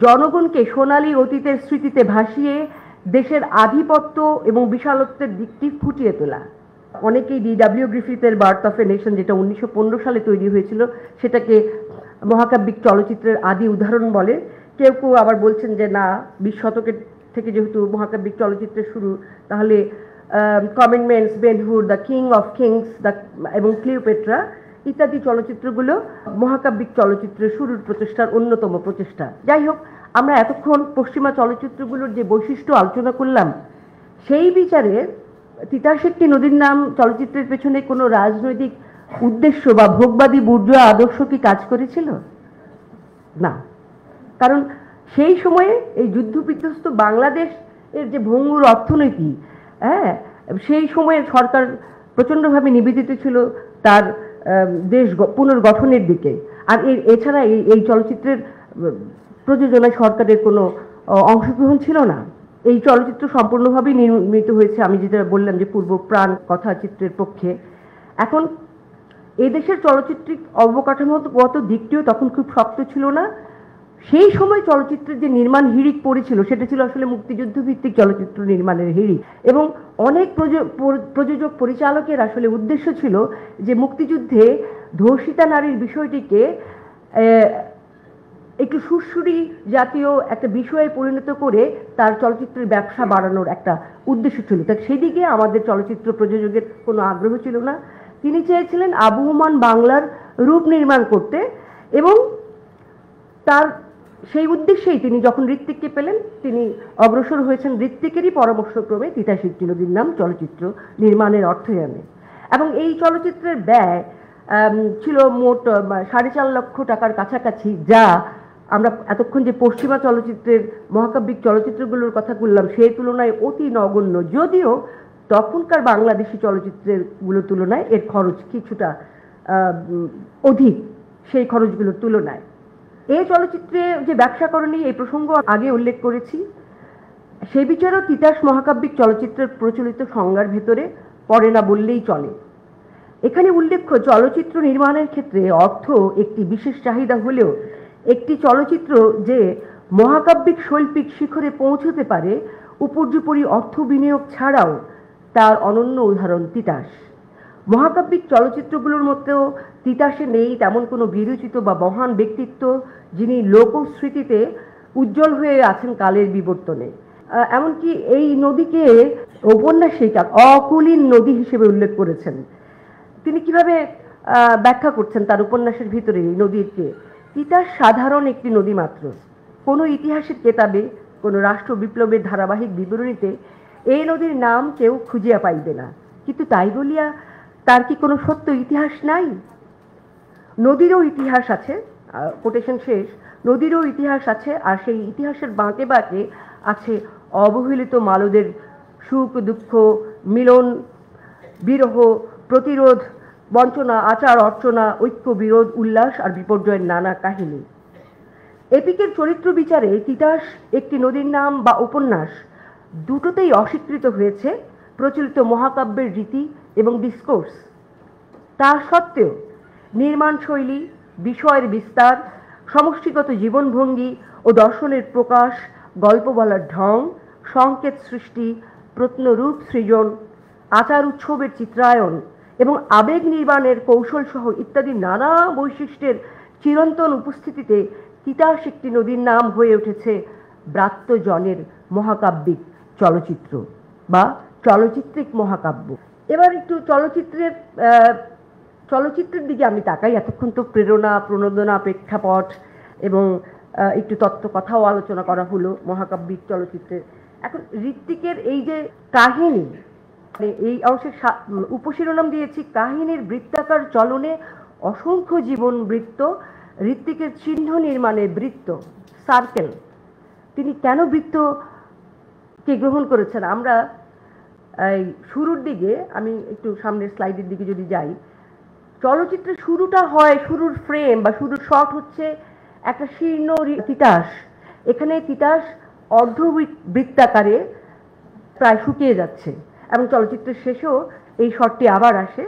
জনগণকে সোনালী অতীতের স্মৃতিতে ভাসিয়ে দেশের আধিপত্য এবং বিশালত্বের দিকটি ফুটিয়ে তোলা। অনেকেই D.W. গ্রিফিথের বার্থ অফ এ নেশন, যেটা 1915 সালে তৈরি হয়েছিল, সেটাকে মহাকাব্যিক চলচ্চিত্রের আদি উদাহরণ বলে। কেউ কেউ আবার বলছেন যে না, 20 শতকের থেকে যেহেতু মহাকাব্যিক চলচ্চিত্রের শুরু, তাহলে commitments, Ben Hur, the King of Kings এবং ক্লিওপেট্রা ইত্যাদি চলচ্চিত্রগুলো মহাকাব্যিক চলচ্চিত্রের শুরুর প্রচেষ্টার অন্যতম প্রচেষ্টা। যাই হোক, আমরা এতক্ষণ পশ্চিমা চলচ্চিত্রগুলোর যে বৈশিষ্ট্য আলোচনা করলাম, সেই বিচারে তিতাস একটি নদীর নাম চলচ্চিত্রের পেছনে কোনো রাজনৈতিক উদ্দেশ্য বা ভোগবাদী বুর্জোয়া আদর্শ কি কাজ করেছিল? না, কারণ সেই সময়ে এই যুদ্ধবিধ্বস্ত বাংলাদেশ এর যে ভঙ্গুর অর্থনীতি, হ্যাঁ, সেই সময়ে সরকার প্রচণ্ডভাবে নিবেদিত ছিল তার দেশ পুনর্গঠনের দিকে। আর এছাড়া এই চলচ্চিত্রের প্রযোজনায় সরকারের কোনো অংশগ্রহণ ছিল না। এই চলচ্চিত্র সম্পূর্ণভাবেই নির্মিত হয়েছে, আমি যেটা বললাম যে পূর্ব প্রাণ কথাচিত্রের পক্ষে। এখন এই দেশের চলচ্চিত্রিক অবকাঠামোগত দিকটিও তখন খুব শক্ত ছিল না। সেই সময় চলচ্চিত্রের যে নির্মাণ হিড়িক পড়েছিল, সেটা ছিল আসলে মুক্তিযুদ্ধ ভিত্তিক চলচ্চিত্র নির্মাণের হিড়িক। এবং অনেক প্রযোজক পরিচালকের আসলে উদ্দেশ্য ছিল যে মুক্তিযুদ্ধে ধর্ষিতা নারীর বিষয়টিকে একটু সুরসুরি জাতীয় একটা বিষয়ে পরিণত করে তার চলচ্চিত্রের ব্যবসা বাড়ানোর একটা উদ্দেশ্য ছিল। তাই সেদিকে আমাদের চলচ্চিত্র প্রযোজকের কোনো আগ্রহ ছিল না। তিনি চেয়েছিলেন আবহমান বাংলার রূপ নির্মাণ করতে, এবং তার সেই উদ্দেশ্যেই তিনি যখন ঋত্বিককে পেলেন তিনি অগ্রসর হয়েছেন ঋত্বিকেরই পরামর্শক্রমে তিতাস একটি নদীর নাম চলচ্চিত্র নির্মাণের অর্থায়নে। এবং এই চলচ্চিত্রের ব্যয় ছিল মোট 4.5 লক্ষ টাকার কাছাকাছি, যা আমরা এতক্ষণ যে পশ্চিমা চলচ্চিত্রের মহাকাব্যিক চলচ্চিত্রগুলোর কথা বললাম সেই তুলনায় অতি নগণ্য, যদিও তখনকার বাংলাদেশি চলচ্চিত্রগুলোর তুলনায় এর খরচ কিছুটা অধিক সেই খরচগুলোর তুলনায়। এই চলচ্চিত্রে যে ব্যবসাকরণী এই প্রসঙ্গ আগে উল্লেখ করেছি, সে বিচারও তিতাস মহাকাব্যিক চলচ্চিত্রের প্রচলিত সংজ্ঞার ভেতরে পড়ে না বললেই চলে। এখানে উল্লেখ্য, চলচ্চিত্র নির্মাণের ক্ষেত্রে অর্থ একটি বিশেষ চাহিদা হলেও একটি চলচ্চিত্র যে মহাকাব্যিক শৈল্পিক শিখরে পৌঁছতে পারে উপর্যুপরি অর্থ বিনিয়োগ ছাড়াও তার অনন্য উদাহরণ তিতাস। মহাকাব্যিক চলচ্চিত্রগুলোর মধ্যেও তিতাসে নেই তেমন কোনো বিরচিত বা মহান ব্যক্তিত্ব যিনি লোকস্মৃতিতে উজ্জ্বল হয়ে আছেন কালের বিবর্তনে। এমনকি এই নদীকে ঔপন্যাসিক অকুলীন নদী হিসেবে উল্লেখ করেছেন। তিনি কিভাবে ব্যাখ্যা করছেন তার উপন্যাসের ভিতরে এই নদীকে? তিতাস সাধারণ একটি নদী মাত্র। কোনো ইতিহাসের কেতাবে, কোনো রাষ্ট্র বিপ্লবের ধারাবাহিক বিবরণীতে এই নদীর নাম কেউ খুঁজিয়া পাইবে না, কিন্তু তাই বলিয়া তার কি কোনো সত্য ইতিহাস নাই? নদীরও ইতিহাস আছে, কোটেশন শেষ। নদীরও ইতিহাস আছে, আর সেই ইতিহাসের বাঁকে বাঁকে আছে অবহেলিত মালদের সুখ দুঃখ, মিলন বিরহ, প্রতিরোধ, বঞ্চনা, আচার অর্চনা, ঐক্য বিরোধ, উল্লাস আর বিপর্যয়ের নানা কাহিনী। এপিকের চরিত্র বিচারে তিতাস একটি নদীর নাম বা উপন্যাস দুটোতেই অস্বীকৃত হয়েছে প্রচলিত মহাকাব্যের রীতি এবং ডিসকোর্স। তা সত্ত্বেও নির্মাণ শৈলী, বিষয়ের বিস্তার, সমষ্টিগত জীবনভঙ্গি ও দর্শনের প্রকাশ, গল্প বলার ঢং, সংকেত সৃষ্টি, প্রত্নরূপ সৃজন, আচার উৎসবের চিত্রায়ন এবং আবেগ নির্মাণের কৌশল সহ ইত্যাদি নানা বৈশিষ্ট্যের চিরন্তন উপস্থিতিতে তিতাস একটি নদীর নাম হয়ে উঠেছে ব্রাত্যজনের মহাকাব্যিক চলচ্চিত্র বা চলচ্চিত্রিক মহাকাব্য। এবার একটু চলচ্চিত্রের দিকে আমি তাকাই। এতক্ষণ তো প্রেরণা, প্রণোদনা, প্রেক্ষাপট এবং একটু তত্ত্ব কথাও আলোচনা করা হলো মহাকাব্যিক চলচ্চিত্রের। এখন ঋত্বিকের এই যে কাহিনী, এই অংশের উপশিরোনাম দিয়েছি কাহিনীর বৃত্তাকার চলনে অসংখ্য জীবন বৃত্ত, ঋত্বিকের চিহ্ন নির্মাণে বৃত্ত, সার্কেল। তিনি কেন বৃত্তকে গ্রহণ করেছেন? আমরা এই শুরুর দিকে, আমি একটু সামনের স্লাইডের দিকে যদি যাই, চলচ্চিত্রের শুরুটা হয়, শুরুর ফ্রেম বা শুরুর শট হচ্ছে একটা শীর্ণ তিতাস। এখানে তিতাস অর্ধবৃত্তাকারে প্রায় শুকিয়ে যাচ্ছে এবং চলচ্চিত্রের শেষেও এই শটটি আবার আসে।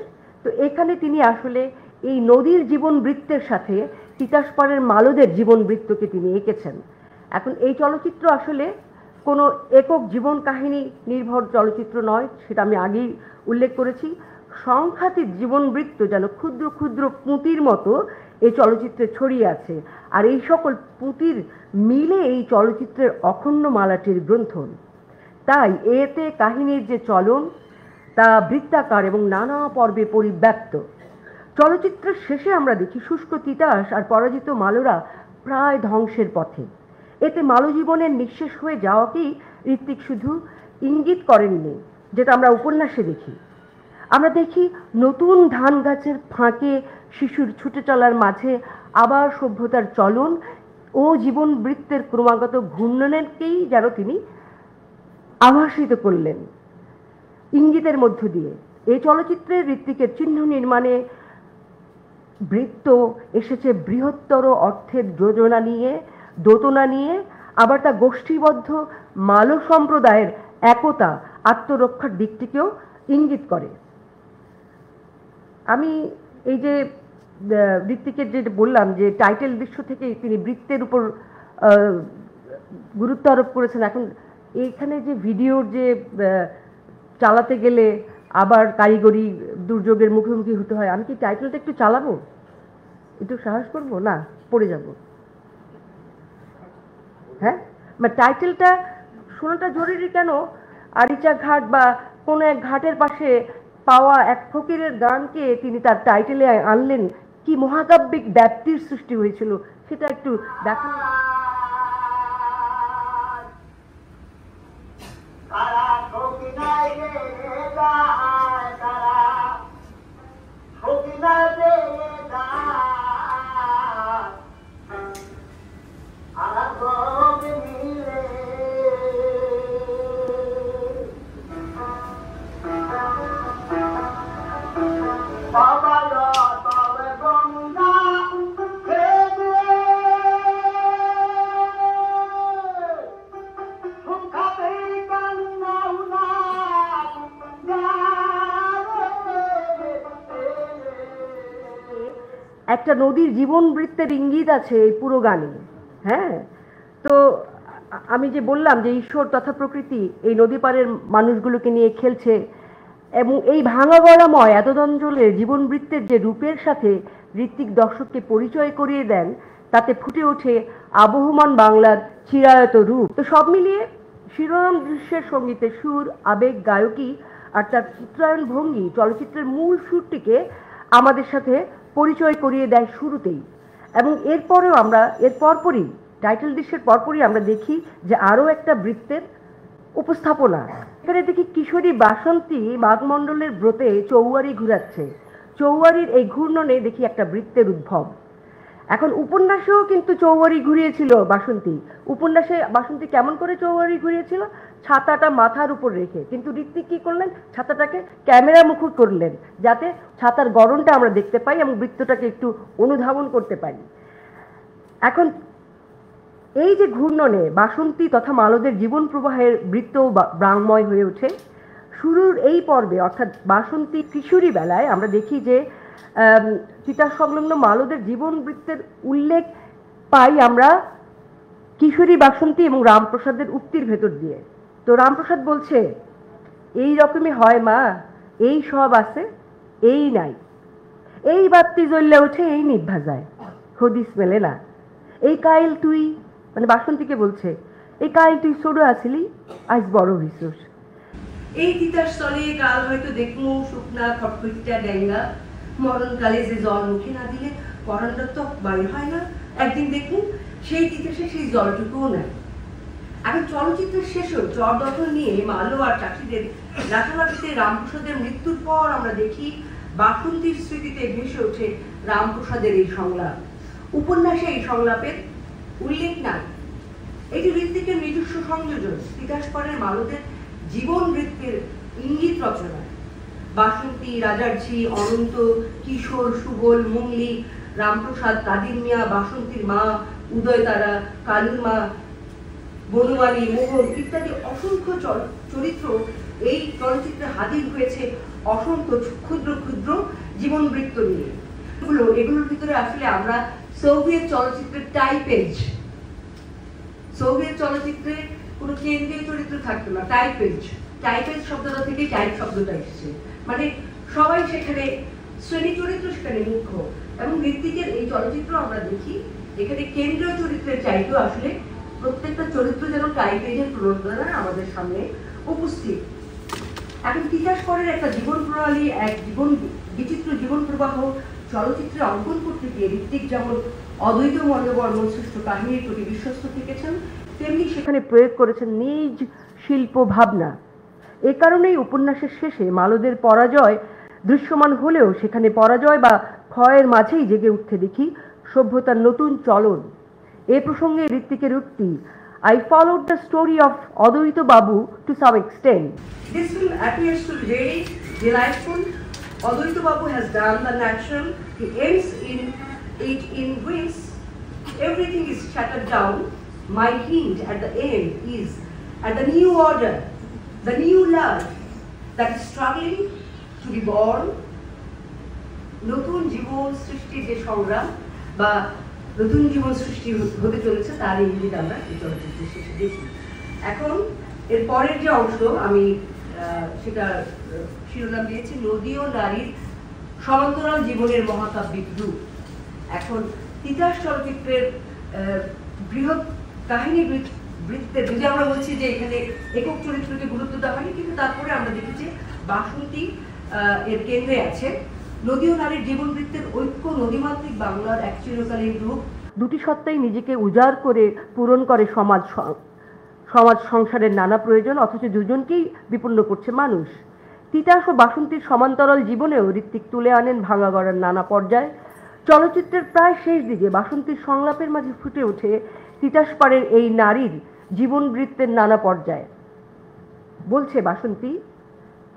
তো এখানে তিনি আসলে এই নদীর জীবন বৃত্তের সাথে তিতাস পাড়ের মালদের জীবন বৃত্তকে তিনি এঁকেছেন। এখন এই চলচ্চিত্র আসলে কোনো একক জীবন কাহিনী নির্ভর চলচ্চিত্র নয়, সেটা আমি আগেই উল্লেখ করেছি। সংখ্যাতীত জীবন বৃত্ত যেন ক্ষুদ্র ক্ষুদ্র পুঁতির মতো এই চলচ্চিত্রে ছড়িয়ে আছে, আর এই সকল পুঁতির মিলে এই চলচ্চিত্রের অখণ্ড মালাটির গ্রন্থন। তাই এতে কাহিনীর যে চলন তা বৃত্তাকার এবং নানা পর্বে পরিব্যাপ্ত। চলচ্চিত্রের শেষে আমরা দেখি শুষ্ক তিতাস আর পরাজিত মালরা প্রায় ধ্বংসের পথে। এতে মালজীবনের নিঃশেষ হয়ে যাওয়াকেই ঋত্বিক শুধু ইঙ্গিত করেননি, যেটা আমরা উপন্যাসে দেখি। আমরা দেখি নতুন ধান গাছের ফাঁকে শিশুর ছুটে চলার মাঝে আবার সভ্যতার চলন ও জীবন বৃত্তের ক্রমাগত ঘূর্ণনেরকেই যেন তিনি আভাসিত করলেন ইঙ্গিতের মধ্য দিয়ে। এই চলচ্চিত্রে ঋত্বিকের চিহ্ন নির্মাণে বৃত্ত এসেছে বৃহত্তর অর্থের যোজনা নিয়ে, দোতনা নিয়ে, আবার তা গোষ্ঠীবদ্ধ মালব সম্প্রদায়ের একতা, আত্মরক্ষার দিকটিকেও ইঙ্গিত করে। আমি এই যে ঋত্বিকের যে বললাম যে টাইটেল দৃশ্য থেকে তিনি বৃত্তের উপর গুরুত্ব আরোপ করেছেন। এখন এইখানে যে ভিডিওর যে চালাতে গেলে আবার কারিগরি দুর্যোগের মুখোমুখি হতে হয়, আমি কি টাইটেলটা একটু চালাবো? একটু সাহস করবো? না, পড়ে যাব। হ্যাঁ, টাইটেলটা শোনাটা জরুরি কেন? আরিচা ঘাট বা কোনো এক ঘাটের পাশে পাওয়া এক ফকিরের গানকে তিনি তার টাইটেলে আনলেন, কি মহাকাব্যিক ব্যাপ্তির সৃষ্টি হয়েছিল সেটা একটু দেখানো। একটা নদীর জীবন বৃত্তের ইঙ্গিত আছে এই পুরো গানে। হ্যাঁ, তো আমি যে বললাম যে ঈশ্বর তথা প্রকৃতি এই নদী পাড়ের মানুষগুলোকে নিয়ে খেলছে, এবং এই ভাঙা গড়াময় এতদঞ্চলের জীবন বৃত্তের যে রূপের সাথে ঋত্বিক দর্শককে পরিচয় করিয়ে দেন, তাতে ফুটে ওঠে আবহমান বাংলার চিরায়ত রূপ। তো সব মিলিয়ে শিরোনাম দৃশ্যের সঙ্গীতে সুর, আবেগ, গায়কী আর তার চিত্রায়ন ভঙ্গি চলচ্চিত্রের মূল সুরটিকে আমাদের সাথে পরিচয় করিয়ে দেয় শুরুতেই। এবং এর পরপরই টাইটেল দৃশ্যের পরপরই আমরা দেখি যে আরও একটা বৃত্তের উপস্থাপনা। এখানে দেখি কিশোরী বাসন্তী বাগমণ্ডলের ব্রতে চৌয়ারি ঘুরাচ্ছে। চৌয়ারির এই ঘূর্ণনে দেখি একটা বৃত্তের উদ্ভব। এখন উপন্যাসেও কিন্তু চৌয়ারি ঘুরিয়েছিল বাসন্তী। উপন্যাসে বাসন্তী কেমন করে চৌয়ারি ঘুরিয়েছিল? ছাতাটা মাথার উপর রেখে। কিন্তু ঋত্বিক কি করলেন? ছাতাটাকে ক্যামেরা মুখী করলেন, যাতে ছাতার গড়নটা আমরা দেখতে পাই এবং বৃত্তটাকে একটু অনুধাবন করতে পারি। এখন এই যে ঘূর্ণনে বাসন্তী তথা মালদের জীবন প্রবাহের বৃত্ত ব্রাংময় হয়ে ওঠে। শুরুর এই পর্বে অর্থাৎ বাসন্তী কিশোরী বেলায় আমরা দেখি যে তিতাস সংলগ্ন মালদের জীবন বৃত্তের উল্লেখ পাই আমরা কিশোরী বাসন্তী এবং রামপ্রসাদের উক্তির ভেতর দিয়ে। তো রামপ্রসাদ বলছে, এই রকমই হয় মা, এই সব আছে, এই নাই, এই বাত্তি জ্বললে ওঠে, এই নিভা যায়, হদিস মেলে না। এই কাইল তুই, মানে বাসন্তীকে বলছে, এই কাইল তুই ছোট আসিলি, আজ বড় হইছস। এই তিতাস তলে কাল হয়তো দেখমু শুকনা খটখটিটা ডেঙ্গা, মরণকালে যে জল মুখে না দিলে পরানটা তো বাড়ি হয় না। একদিন দেখুন সেই তিতাসে সেই জলটুকুও নাই। এখন চলচ্চিত্রের শেষেও চর দখল নিয়ে মালো আর চাষিদের লাঠালাঠিতে রামপ্রসাদের মৃত্যুর পর আমরা দেখি বাসন্তীর স্মৃতিতে ভেসে ওঠে রামপ্রসাদের এই সংলাপ। উপন্যাসে এই সংলাপের উল্লেখ নাই। এটি ঋত্বিকের নিজস্ব সংযোজন, তিতাসপাড়ের মালদের জীবন বৃত্তের ইঙ্গিত রচনা। বাসন্তী, রাজারঝি, অনন্ত, কিশোর, সুবল, মুঙ্গলি, রামপ্রসাদ, কাদির মিয়া, বাসন্তীর মা, উদয়তারা, কালুর মা, বনমালী, মোহন ইত্যাদি অসংখ্য চরিত্র এই চলচ্চিত্রে হাজির হয়েছে অসংখ্য ক্ষুদ্র ক্ষুদ্র জীবন বৃত্ত নিয়ে। এগুলোর ভিতরে আসলে আমরা সোভিয়েত চলচ্চিত্রের টাইপেজ, সোভিয়েত চলচ্চিত্রে কোনো কেন্দ্রীয় চরিত্র থাকতো না, টাইপেজ শব্দটা থেকে টাইপ শব্দটা এসেছে, মানে সবাই সেখানে শ্রেণী চরিত্র সেখানে মুখ্য। এবং ঋত্বিকের এই চলচ্চিত্র আমরা দেখি এখানে কেন্দ্রীয় চরিত্রের চাইতেও আসলে প্রত্যেকটা চরিত্র যেন টাইপেজের প্রণোদনা আমাদের সামনে উপস্থিত। এখন তিতাসপাড়ের একটা জীবন প্রণালী, এক বিচিত্র জীবন প্রবাহ চলচ্চিত্রে অঙ্কন করতে গিয়ে ঋত্বিক যেমন অদ্বৈত মনোবর্মণ সৃষ্ট কাহিনীর প্রতি বিশ্বস্ত থেকেছেন, তেমনি সেখানে প্রয়োগ করেছেন নিজ শিল্প ভাবনা। এ কারণেই উপন্যাসের শেষে মালদের পরাজয় দৃশ্যমান হলেও সেখানে পরাজয় বা ক্ষয়ের মাঝেই জেগে উঠতে দেখি সভ্যতার নতুন চলন। এ প্রসঙ্গে ঋত্বিকের উক্তি, I followed the story of Advaita Babu to some extent. This film appears to be very delightful. Advaita Babu has done the natural. He ends in ruins. Everything is shattered down. My hint at the end is at the new order, the new love that is struggling to be born. নতুন জীবন সৃষ্টির যে সংগ্রাম বা নতুন জীবন সৃষ্টি হতে চলেছে তার ইঙ্গিত আমরা এই চলচ্চিত্রের শেষে দেখি। এখন এর পরের যে অংশ আমি সেটা শিরোনাম দিয়েছি নদী ও নারীর সমান্তরাল জীবনের মহাকাব্যিক রূপ। এখন তিতাস চলচ্চিত্রের বৃহৎ কাহিনী বৃত্তের, যদি আমরা বলছি যে এখানে একক চরিত্রকে গুরুত্ব দেওয়া হয়নি, কিন্তু তারপরে আমরা দেখি যে বাসন্তী এর কেন্দ্রে আছে। নদী ও নারীর জীবন বৃত্তের ঐক্য নদীমাতৃক বাংলার এক চিরকালীন রূপ। দুটি সত্তাই নিজেকে উজাড় করে পূরণ করে সমাজ সংসারের নানা প্রয়োজন, অথচ দুজনকেই বিপন্ন করছে মানুষ। তিতাস ও বাসন্তীর সমান্তরাল জীবনেও ঋত্বিক তুলে আনেন ভাঙা গড়ার নানা পর্যায়। চলচ্চিত্রের প্রায় শেষ দিকে বাসন্তীর সংলাপের মাঝে ফুটে ওঠে তিতাস পাড়ের এই নারীর জীবন বৃত্তের নানা পর্যায়। বলছে বাসন্তী,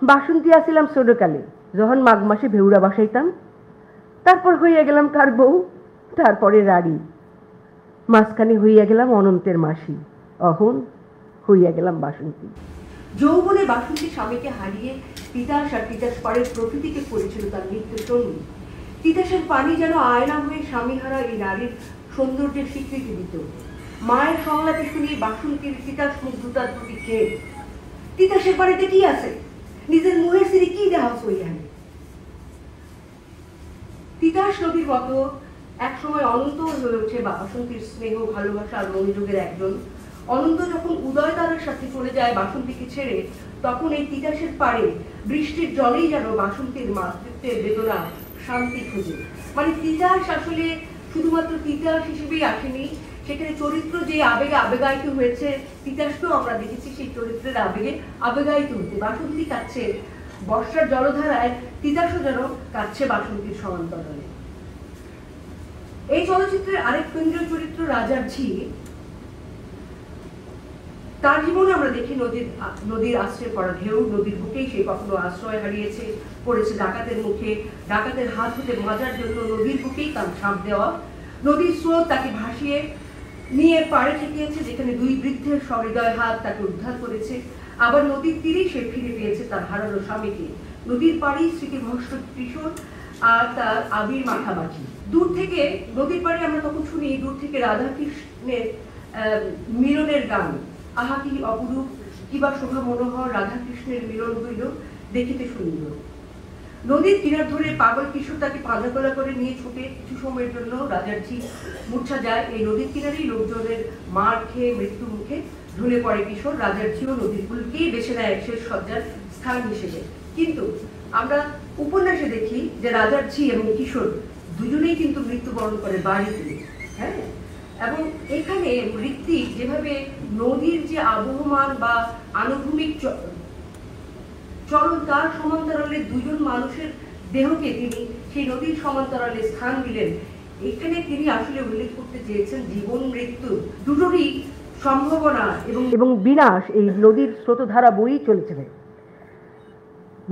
বাসন্তী আসিলাম ছোটকালে, যখন মাঘ মাসে ভেউরা বাসাইতাম, তারপর হইয়া গেলাম কার বউ, তারপরে রাড়ি, মাঝখানে হইয়া গেলাম অনন্তের মাসি, অহন হইয়া গেলাম বাসন্তী। যৌবনে বাসন্তী স্বামীকে হারিয়ে তিতাস আর তিতাস পাড়ের প্রকৃতিকে করেছিল তার নিত্য সঙ্গী। তিতাসের পানি যেন আয়না হয়ে স্বামীহারা এই নারীর সৌন্দর্যের স্বীকৃতি দিত। মায়ের সংলাপে শুনিয়ে বাসন্তীর তিতাস মুগ্ধতার প্রতি খেয়ে, তিতাসের বাড়িতে কি আছে, নিজের মুহের সিঁড়ি কি দেওয়া হইয়ানে। তিতাস নদীর মতো একসময় অনন্ত হয়ে ওঠে বাসন্তীর স্নেহ, ভালোবাসা আর মনোযোগের একজন। অনন্ত যখন উদয় তারার সাথে চলে যায় বাসন্তীকে ছেড়ে, তখন এই তিতাসের পাড়ে বৃষ্টির জলেই যেন বাসন্তীর মাতৃত্বের বেদনা শান্তি খোঁজে। মানে তিতাস আসলে শুধুমাত্র তিতাস হিসেবেই আসেনি, সেখানে চরিত্র যে আবেগে আবেগায়িত হয়েছে, তিতাসকেও আমরা দেখেছি সেই চরিত্রের আবেগে আবেগায়িত হতে। বাসন্তী কাচ্ছে বর্ষার জলধারায়, তিতাসও যেন কাচ্ছে বাসন্তীর সমান্তরালে। এই চলচ্চিত্রের আরেক কেন্দ্রীয় চরিত্র রাজার ঝি। তার জীবনে আমরা দেখি নদীর আশ্রয় পড়া ঢেউ, নদীর বুকেই সে কখনো আশ্রয় হারিয়েছে, পড়েছে ডাকাতের মুখে, ডাকাতের হাত হতে বাঁচার জন্য নদীর বুকেই তার সাপ দেওয়া। নদীর স্রোত তাকে ভাসিয়ে নিয়ে পাড়ে ঠেকিয়েছে, যেখানে দুই বৃদ্ধের সহৃদয় হাত তাকে উদ্ধার করেছে। আবার নদীর তীরেই সে ফিরে পেয়েছে তার হারানো স্বামীকে। নদীর পাড়েই স্মৃতিভ্রষ্ট কিশোর আর তার আবির মাখামাখি। দূর থেকে নদীর পাড়ে আমরা তখন শুনি দূর থেকে রাধা কৃষ্ণের মিলনের গান। আহা কি অপরূপ, কিবা শোভা মনোহর, রাধা কৃষ্ণের মিলন হইল দেখিতে সুন্দর। নদীর কিনার ধরে পাগল কিশোর তাকে পাঁজাগোলা করে নিয়ে ছুটে কিছু সময়ের জন্য রাজার ঝি মূর্ছা যায়। এই নদীর কিনারেই লোকজনের মার খেয়ে মৃত্যু মুখে ঢুলে পড়ে কিশোর। রাজার ঝিও নদীর কূলকেই বেছে নেয় শেষ সজ্জার স্থান হিসেবে। কিন্তু আমরা উপন্যাসে দেখি যে রাজার ঝি এবং কিশোর দুজনেই কিন্তু মৃত্যুবরণ করে বাড়িতে। হ্যাঁ, এবং এখানে ঋত্বিক যেভাবে নদীর যে আবহমান বা আনুভূমিক চলন, তার সমান্তরালে দুজন মানুষের দেহকে তিনি সেই নদীর সমান্তরালে স্থান দিলেন। এখানে তিনি আসলে উল্লেখ করতে চেয়েছেন জীবন মৃত্যু দুটোরই সম্ভাবনা এবং বিনাশ এই নদীর স্রোতধারা বয়েই চলেছে।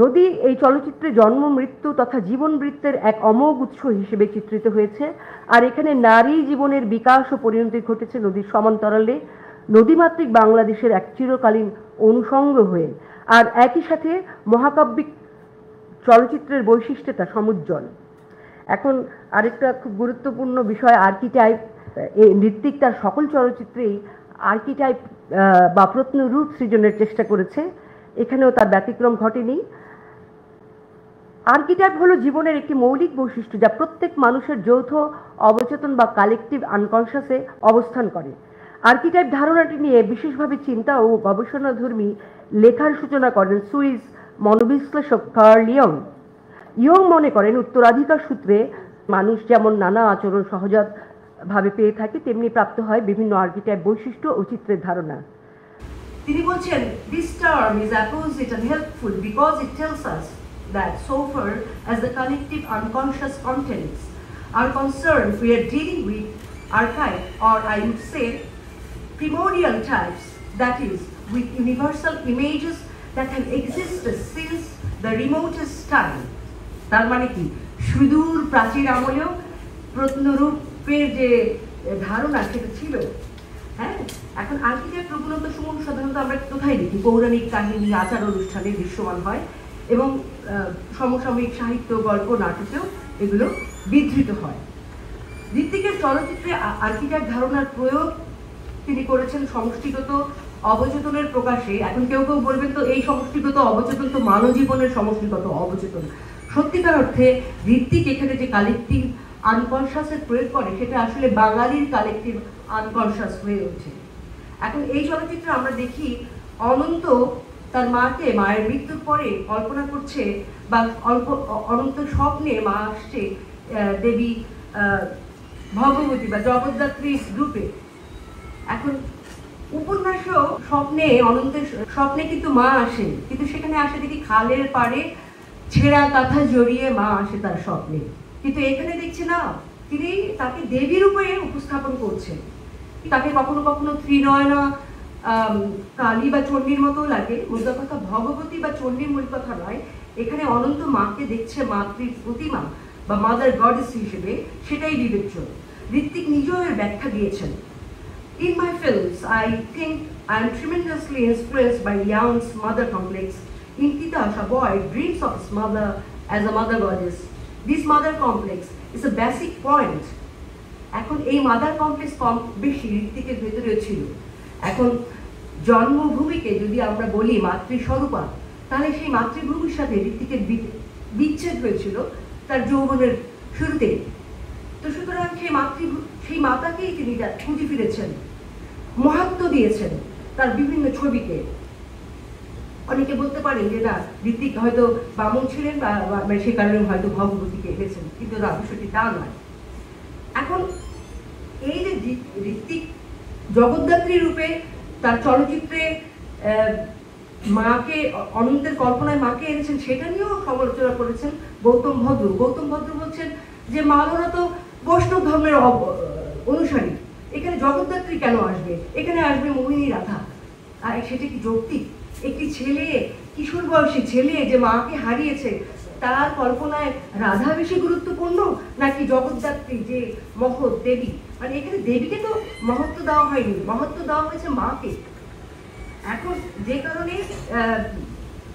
নদী এই চলচ্চিত্রে জন্ম, মৃত্যু তথা জীবন বৃত্তের এক অমোঘ উৎস হিসেবে চিত্রিত হয়েছে। আর এখানে নারী জীবনের বিকাশ ও পরিণতি ঘটেছে নদীর সমান্তরালে, নদীমাতৃক বাংলাদেশের এক চিরকালীন অনুষঙ্গ হয়ে। আর একই সাথে মহাকাব্যিক চলচ্চিত্রের বৈশিষ্ট্যে তা সমুজ্জ্বল। এখন আরেকটা খুব গুরুত্বপূর্ণ বিষয়, আর্কিটাইপ। ঋত্বিক তার সকল চলচ্চিত্রেই আর্কিটাইপ বা প্রত্নরূপ সৃজনের চেষ্টা করেছে, এখানেও তার ব্যতিক্রম ঘটেনি। আর্কিটাইপ হলো জীবনের একটি মৌলিক বৈশিষ্ট্য যা প্রত্যেক মানুষের যৌথ অবচেতন বা কালেকটিভ আনকনশাসে অবস্থান করে। আর্কিটাইপ ধারণাটি নিয়ে বিশেষভাবে চিন্তা ও গবেষণাধর্মী লেখার সূচনা করেন সুইস মনোবিশ্লেষক কার্ল ইয়ং। ইয়ং মনে করেন উত্তরাধিকার সূত্রে মানুষ যেমন নানা আচরণ সহজাতভাবে পেয়ে থাকে, তেমনি প্রাপ্ত হয় বিভিন্ন আর্কিটাইপ বৈশিষ্ট্য ও চিত্রের ধারণা। তিনি বলছেন, this term is apposite and helpful because it tells us that so far as the collective unconscious contents are concerned, we are dealing with archaic, or I would say primordial types, that is, with universal images that have existed since the remotest time. তার মানে কি, সুদূর প্রাচীন আমলেও প্রত্নরূপের যে ধারণা সেটা ছিল। হ্যাঁ, এখন আর্কিটাইপ প্রবণতা সমূহ সাধারণত আমরা কোথায় দেখি? পৌরাণিক কাহিনী, আচার অনুষ্ঠানে দৃশ্যমান হয় এবং সমসাময়িক সাহিত্য, গল্প, নাটকেও এগুলো বিধৃত হয়। ঋত্বিকের চলচ্চিত্রে আর্কিটাইপ ধারণার প্রয়োগ তিনি করেছেন সমষ্টিগত অবচেতনের প্রকাশে। এখন কেউ কেউ বলবেন তো এই সমষ্টিগত অবচেতন তো মানব জীবনের সমষ্টিগত অবচেতন। সত্যিকার অর্থে ঋত্বিক এখানে যে কালেকটিভ আনকনশাসের প্রয়োগ করে সেটা আসলে বাঙালির কালেকটিভ আনকনশাস হয়ে ওঠে। এখন এই চলচ্চিত্রে আমরা দেখি অনন্ত তার মাকে মায়ের মৃত্যুর পরে কল্পনা করছে বা অনন্ত স্বপ্নে মা আসছে দেবী ভগবতী বা জগদ্ধাত্রী রূপে। এখন উপন্যাসেও স্বপ্নে অনন্তের স্বপ্নে কিন্তু মা আসে, কিন্তু সেখানে আসে দেখি খালের পাড়ে ছেঁড়া কাঁথা জড়িয়ে মা আসে তার স্বপ্নে, কিন্তু এখানে দেখছি না, তিনি তাকে দেবী রূপে উপস্থাপন করছেন। তাকে কখনো কখনো ত্রিনয়না কালী বা চণ্ডীর মতো লাগে, মোদ্দা কথা ভগবতী বা চণ্ডীর মূল কথা নয়। এখানে অনন্ত মাকে দেখছে মাতৃ প্রতিমা বা মাদার গডেস হিসেবে, সেটাই বিবেচ্য। ঋত্বিক নিজেও এর ব্যাখ্যা দিয়েছেন। In my films, I think I am tremendously influenced by Young's mother complex. In Titash, a boy dreams of his mother as a mother goddess. This mother complex is a basic point. এখন এই mother complex কম বেশি ঋত্বিকের ভেতরে ছিল। এখন জন্মভূমিকে যদি আমরা বলি মাতৃস্বরূপা, তাহলে সেই মাতৃভূমির সাথে ঋত্বিকের বিচ্ছেদ হয়েছিল তার যৌবনের শুরুতে। তো সুতরাং সেই মাতাকেই তিনি খুঁজে ফিরেছেন, মহাত্ম দিয়েছেন তার বিভিন্ন ছবিকে। অনেকে বলতে পারেন যে না, ঋত্বিক হয়তো বামন ছিলেন বা সেই কারণে হয়তো ভগবতীকে এনেছেন, কিন্তু না, বিষয়টি তা নয়। এখন এই যে ঋত্বিক জগদ্ধাত্রী রূপে তার চলচ্চিত্রে মাকে, অনন্তের কল্পনায় মাকে এনেছেন, সেটা নিয়েও সমালোচনা করেছেন গৌতম ভদ্র। গৌতম ভদ্র বলছেন যে মালরা তো বৈষ্ণব ধর্মের অনুসারী, এখানে জগদ্ধাত্রী কেন আসবে, এখানে আসবে মোহিনী রাধা। আর সেটা কি যৌক্তিক? একটি ছেলে, কিশোর বয়সী ছেলে যে মাকে হারিয়েছে, তার কল্পনায় রাধা বেশি গুরুত্বপূর্ণ নাকি জগদ্ধাত্রী যে মহৎ দেবী? মানে এখানে দেবীকে তো মহত্ব দেওয়া হয়নি, মহত্ব দেওয়া হয়েছে মাকে। এখন যে কারণে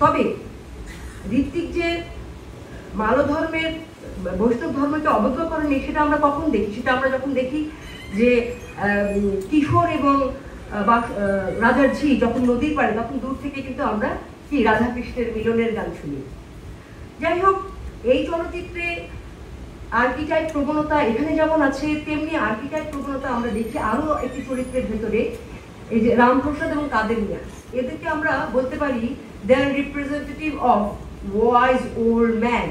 তবে ঋত্বিক যে মাল ধর্মের, বৈষ্ণব ধর্মকে অবজ্ঞা করেনি, সেটা আমরা কখন দেখি? সেটা আমরা যখন দেখি যে কিশোর এবং রাজার ঝি যখন নদীর পাড়ে, তখন দূর থেকে কিন্তু আমরা কি রাধা কৃষ্ণের মিলনের গান শুনি। যাই হোক, এই চলচ্চিত্রে আর্কিটাইপ প্রবণতা এখানে যেমন আছে, তেমনি আর্কিটাইপ প্রবণতা আমরা দেখি আরো একটি চরিত্রের ভেতরে, এই যে রামপ্রসাদ এবং কাদের মিয়া। এদেরকে আমরা বলতে পারি they are representative of wise old man.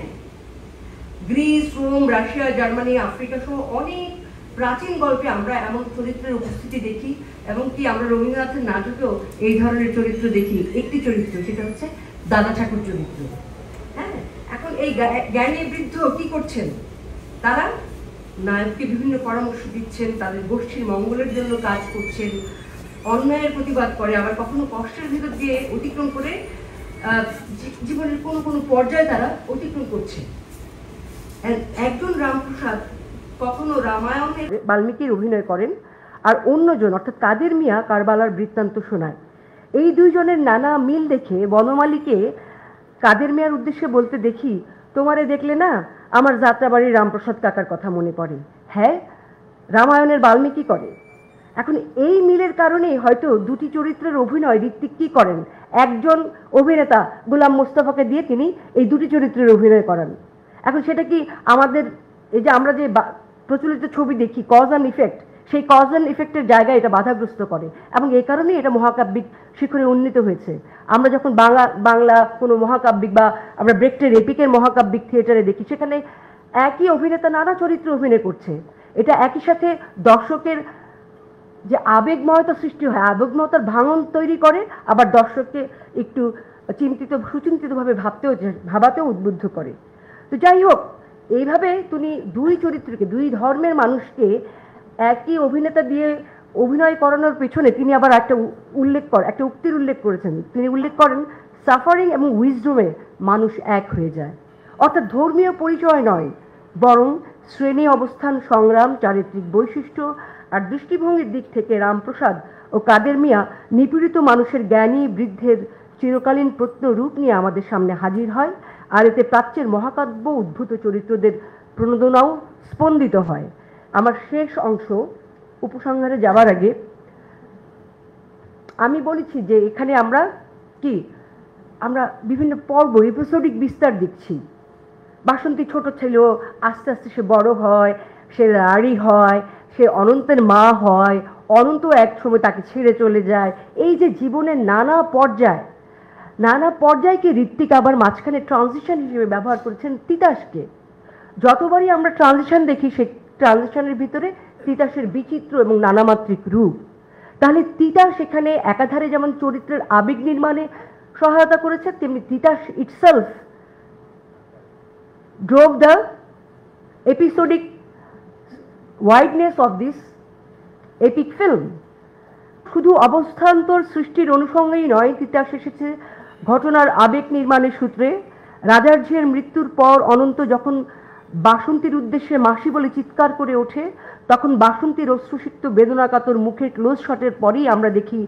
Greece, Rome, Russia, Germany, Africa সহ অনেক প্রাচীন গল্পে আমরা এমন চরিত্রের উপস্থিতি দেখি, এবং কি আমরা রবীন্দ্রনাথের নাটকেও এই ধরনের চরিত্র দেখি। একটি চরিত্র, সেটা হচ্ছে দাদা ঠাকুর চরিত্র। হ্যাঁ, এখন এই জ্ঞানী বৃদ্ধ কি করছেন? তারা নায়ককে বিভিন্ন পরামর্শ দিচ্ছেন, তাদের গোষ্ঠীর মঙ্গলের জন্য কাজ করছেন, অন্যায়ের প্রতিবাদ করে, আবার কখনো কষ্টের ভিতর দিয়ে অতিক্রম করে জীবনের কোনো কোনো পর্যায়ে তারা অতিক্রম করছে। একজন রামপ্রসাদ কখনো রামায়ণের বাল্মীকির অভিনয় করেন, আর অন্যজন অর্থাৎ কাদের মিয়া কারবালার বৃত্তান্ত শোনায়। এই দুইজনের নানা মিল দেখে বনমালীকে কাদের মিয়ার উদ্দেশ্যে বলতে দেখি, তোমারে দেখলে না আমার যাত্রাবাড়ির রামপ্রসাদ কাকার কথা মনে পড়ে। হ্যাঁ, রামায়ণের বাল্মীকি করে। এখন এই মিলের কারণেই হয়তো দুটি চরিত্রের অভিনয় ঋত্বিক কি করেন, একজন অভিনেতা গোলাম মোস্তফাকে দিয়ে তিনি এই দুটি চরিত্রের অভিনয় করান। এখন সেটা কি আমাদের এই যে আমরা যে প্রচলিত ছবি দেখি কজ অ্যান্ড ইফেক্ট, সেই কজ অ্যান্ড ইফেক্টের জায়গায় এটা বাধাগ্রস্ত করে, এবং এই কারণেই এটা মহাকাব্যিক শিখরে উন্নীত হয়েছে। আমরা যখন বাংলা কোনো মহাকাব্যিক বা আমরা ব্রেক্টের এপিকের মহাকাব্যিক থিয়েটারে দেখি, সেখানে একই অভিনেতা নানা চরিত্র অভিনয় করছে। এটা একই সাথে দর্শকের যে আবেগময়তা সৃষ্টি হয়, আবেগময়তার ভাঙন তৈরি করে, আবার দর্শককে একটু সুচিন্তিতভাবে ভাবাতেও উদ্বুদ্ধ করে। তো যাই হোক, এইভাবে তিনি দুই চরিত্রকে, দুই ধর্মের মানুষকে একই অভিনেতা দিয়ে অভিনয় করানোর পেছনে তিনি আবার একটা উক্তির উল্লেখ করেছেন। তিনি উল্লেখ করেন, সাফারিং এবং উইজডমে মানুষ এক হয়ে যায়। অর্থাৎ ধর্মীয় পরিচয় নয়, বরং শ্রেণী, অবস্থান, সংগ্রাম, চারিত্রিক বৈশিষ্ট্য আর দৃষ্টিভঙ্গির দিক থেকে রামপ্রসাদ ও কাদের মিয়া নিপীড়িত মানুষের জ্ঞানী বৃদ্ধের চিরকালীন প্রত্নরূপ নিয়ে আমাদের সামনে হাজির হয়, আর এতে প্রাচ্যের মহাকাব্য উদ্ভূত চরিত্রদের প্রণোদনাও স্পন্দিত হয়। আমার শেষ অংশ উপসংহারে যাওয়ার আগে আমি বলেছি যে এখানে আমরা বিভিন্ন পর্ব, এপিসোডিক বিস্তার দেখছি। বাসন্তী ছোট ছিল, আস্তে আস্তে সে বড় হয়, সে রাড়ি হয়, সে অনন্তের মা হয়, অনন্ত এক সময় তাকে ছেড়ে চলে যায়। এই যে জীবনের নানা পর্যায়কে ঋত্বিক আবার মাঝখানে ট্রানজিশন হিসেবে ব্যবহার করেছেন তিতাসকে। যতবারই আমরা ট্রানজিশন দেখি, সেই ট্রানজিশনের ভিতরে তিতাসের বিচিত্র এবং নানামাত্রিক রূপ। তাহলে তিতাস এখানে একাধারে যেমন চরিত্রের আবেগ নির্মাণে সহায়তা করেছে, তেমনি Titas itself drove the episodic wideness of this epic film. শুধু অবস্থান্তর সৃষ্টির অনুষঙ্গেই নয়, তিতাস এসেছে ঘটনার আবেগ নির্মাণের সূত্রে। রাজার ঝিয়ের মৃত্যুর পর অনন্ত যখন বাসন্তীর উদ্দেশ্যে মাসি বলে চিৎকার করে ওঠে, তখন বাসন্তীর অশ্রুসিক্ত বেদনাকাতর মুখের ক্লোজ শটের পরেই আমরা দেখি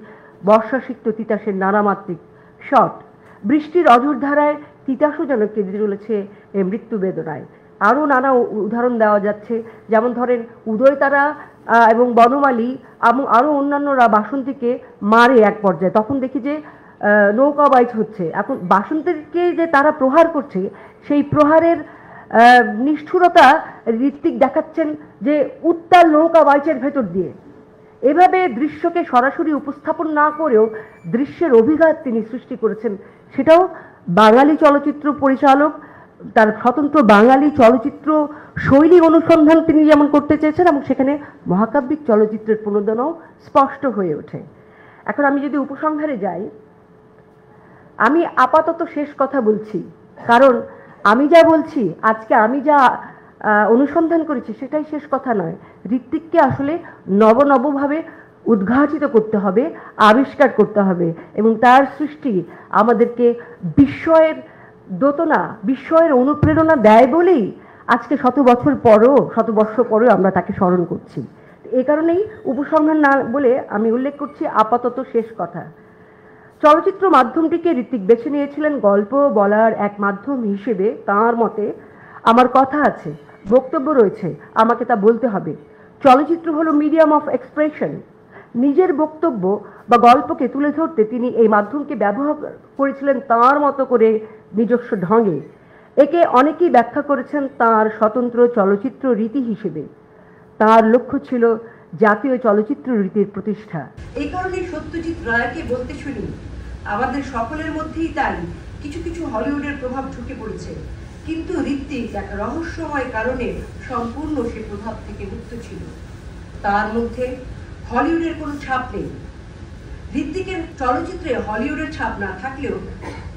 বর্ষাসিক্ত তিতাসের নানামাত্রিক শট। বৃষ্টির অঝোর ধারায় তিতাসও যেন কেঁদে চলেছে এই মৃত্যু বেদনায়। আরও নানা উদাহরণ দেওয়া যাচ্ছে, যেমন ধরেন উদয়তারা এবং বনমালী এবং আরও অন্যান্যরা বাসন্তীকে মারে এক পর্যায়ে। তখন দেখি যে নৌকা বাইচ হচ্ছে। এখন বাসন্তীকে যে তারা প্রহার করছে, সেই প্রহারের নিষ্ঠুরতা ঋত্বিক দেখাচ্ছেন যে উত্তাল নৌকা বাইচের ভেতর দিয়ে। এভাবে দৃশ্যকে সরাসরি উপস্থাপন না করেও দৃশ্যের অভিঘাত তিনি সৃষ্টি করেছেন। সেটাও বাঙালি চলচ্চিত্র পরিচালক তার স্বতন্ত্র বাঙালি চলচ্চিত্র শৈলী অনুসন্ধান তিনি যেমন করতে চেয়েছেন, এবং সেখানে মহাকাব্যিক চলচ্চিত্রের প্রণোদনাও স্পষ্ট হয়ে ওঠে। এখন আমি যদি উপসংহারে যাই, আমি আপাতত শেষ কথা বলছি, কারণ আমি যা বলছি আজকে, আমি যা অনুসন্ধান করেছি সেটাই শেষ কথা নয়। ঋত্বিককে আসলে নবভাবে উদ্ঘাটিত করতে হবে, আবিষ্কার করতে হবে, এবং তার সৃষ্টি আমাদেরকে বিস্ময়ের দোতনা, বিস্ময়ের অনুপ্রেরণা দেয় বলেই আজকে শত বর্ষ পরেও আমরা তাকে স্মরণ করছি। এই কারণেই উপসংহার না বলে আমি উল্লেখ করছি আপাতত শেষ কথা। চলচ্চিত্র মাধ্যমটিকে ঋত্বিক বেছে নিয়েছিলেন গল্প বলার এক মাধ্যম হিসেবে। তাঁর মতে আমার কথা আছে, বক্তব্য রয়েছে, আমাকে তা বলতে হবে। চলচ্চিত্র হলো মিডিয়াম অফ এক্সপ্রেশন। নিজের বক্তব্য বা গল্পকে তুলে ধরতে তিনি এই মাধ্যমকে ব্যবহার করেছিলেন তাঁর মতো করে, নিজস্ব ঢঙে। একে অনেকেই ব্যাখ্যা করেছেন তাঁর স্বতন্ত্র চলচ্চিত্র রীতি হিসেবে। তাঁর লক্ষ্য ছিল জাতীয় চলচ্চিত্র রীতির প্রতিষ্ঠা। এই কারণে সত্যজিৎ রায়কে বলতে শুনি, আমাদের সকলের মধ্যেই তাই কিছু কিছু হলিউডের প্রভাব ঢুকে পড়েছে, কিন্তু ঋত্বিক এক রহস্যময় কারণে সম্পূর্ণ সে প্রভাব থেকে মুক্ত ছিল। তার মধ্যে হলিউডের কোনো ছাপ নেই। ঋত্বিকের চলচ্চিত্রে হলিউডের ছাপ না থাকলেও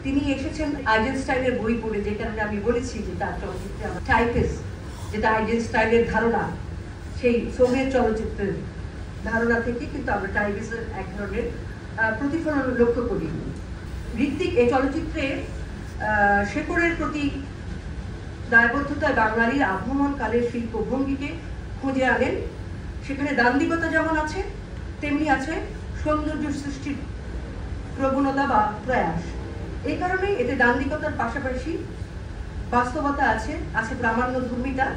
তিনি এসেছেন আইজেনস্টাইনের বই পড়ে, যে কারণে আমি বলেছি যে তার চলচ্চিত্রে আমার টাইপেস, যেটা আইজেনস্টাইনের ধারণা, সেই সোভিয়েত চলচ্চিত্রের ধারণা থেকে কিন্তু আমরা টাইপেসের এক ধরনের প্রতিফলন লক্ষ্য করি। ঋত্বিক এই চলচ্চিত্রে শেকড়ের প্রতি দায়বদ্ধতায় বাঙালির আবহমান কালের শিল্পভঙ্গিকে খুঁজে আনেন। সেখানে দান্দিকতা যেমন আছে, তেমনি আছে সৌন্দর্য সৃষ্টির প্রবণতা বা প্রয়াস। এই কারণে এতে দান্দিকতার পাশাপাশি বাস্তবতা আছে, প্রামাণ্য ধর্মিতা,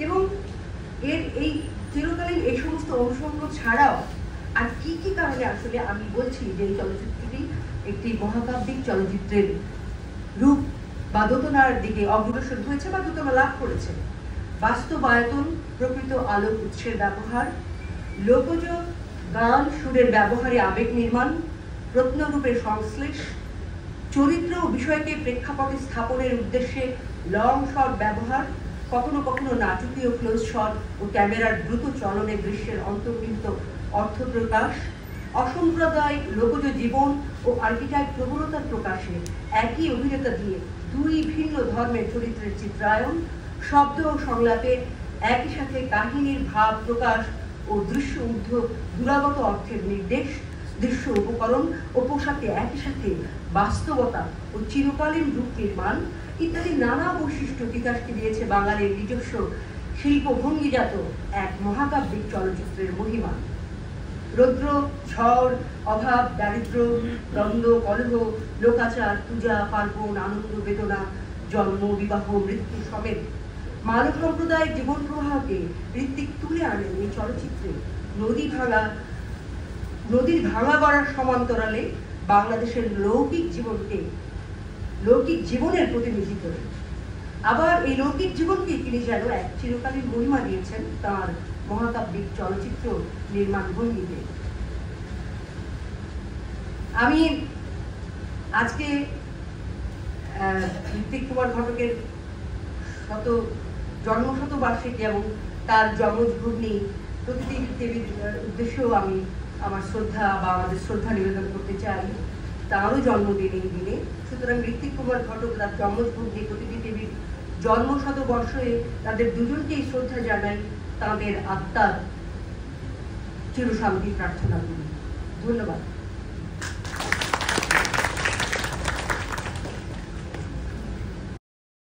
এবং এর এই চিরকালীন এই সমস্ত অনুষঙ্গ ছাড়াও আর কি কি কারণে আসলে আমি বলছি যে এই চলচ্চিত্রটি একটি মহাকাব্যিক চলচ্চিত্রের রূপ বা দোতনার দিকে অগ্রসর হয়েছে বা দোতনা লাভ করেছে। বাস্তবায়তন, প্রকৃত আলোক উৎসের ব্যবহার, লোকজ গান সুরের ব্যবহারে আবেগ নির্মাণ, প্রত্নরূপের সংশ্লেষ, চরিত্র ও বিষয়কে প্রেক্ষাপটে স্থাপনের উদ্দেশ্যে লং শট ব্যবহার, কখনো কখনো নাটকীয় ক্লোজ শট ও ক্যামেরার দ্রুত চলনে দৃশ্যের অন্তর্নিহিত অর্থ প্রকাশ, অসম্প্রদায়িক লোকজ জীবন ও আর্কিটাইপ প্রবণতার প্রকাশে একই অভিনেতা দিয়ে দুই ভিন্ন ধর্মের চরিত্রের চিত্রায়ন, শব্দ ও সংলাপে একই সাথে কাহিনীর ভাব প্রকাশ ও দৃশ্য ঊর্ধ্ব দুরাগত অর্থের নির্দেশ, দৃশ্য উপকরণ ও পোশাকে একই সাথে বাস্তবতা ও চিরকালীন রূপ নির্মাণ ইত্যাদি নানা বৈশিষ্ট্য তিতাসকে দিয়েছে বাঙালির নিজস্ব শিল্পভঙ্গিজাত এক মহাকাব্যিক চলচ্চিত্রের মহিমা। রৌদ্র, ঝড়, অভাব, দারিদ্র্য, দ্বন্দ্ব, কলহ, লোকাচার, পূজা, পার্বণ, আনন্দ, বেদনা, জন্ম, বিবাহ, মৃত্যু সমেত মানব সম্প্রদায়ের জীবন প্রবাহকে ঋত্বিক তুলে আনেন এই চলচ্চিত্রে। নদীর ভাঙা গড়ার সমান্তরালে বাংলাদেশের লৌকিক জীবনের প্রতিনিধিত্ব করে। আবার এই লৌকিক জীবনকে তিনি যেন এক চিরকালীন মহিমা দিয়েছেন তাঁর মহাকাব্যিক চলচ্চিত্র নির্মাণ ভঙ্গিতে। আমি আজকে ঋত্বিক কুমার ঘটকের জন্মশতবার্ষিকী এবং তার যমজ ভগ্নী প্রতিটি দেবীর উদ্দেশ্যেও আমি আমার শ্রদ্ধা বা আমাদের শ্রদ্ধা নিবেদন করতে চাই তাঁরও জন্মদিন এই দিনে। সুতরাং ঋত্বিক কুমার ঘটক তার যমজ ভগ্নী প্রতিটি দেবীর জন্মশতবর্ষে তাদের দুজনকেই শ্রদ্ধা জানাই, তাঁদের আত্মার চিরশান্তি প্রার্থনা করি। ধন্যবাদ।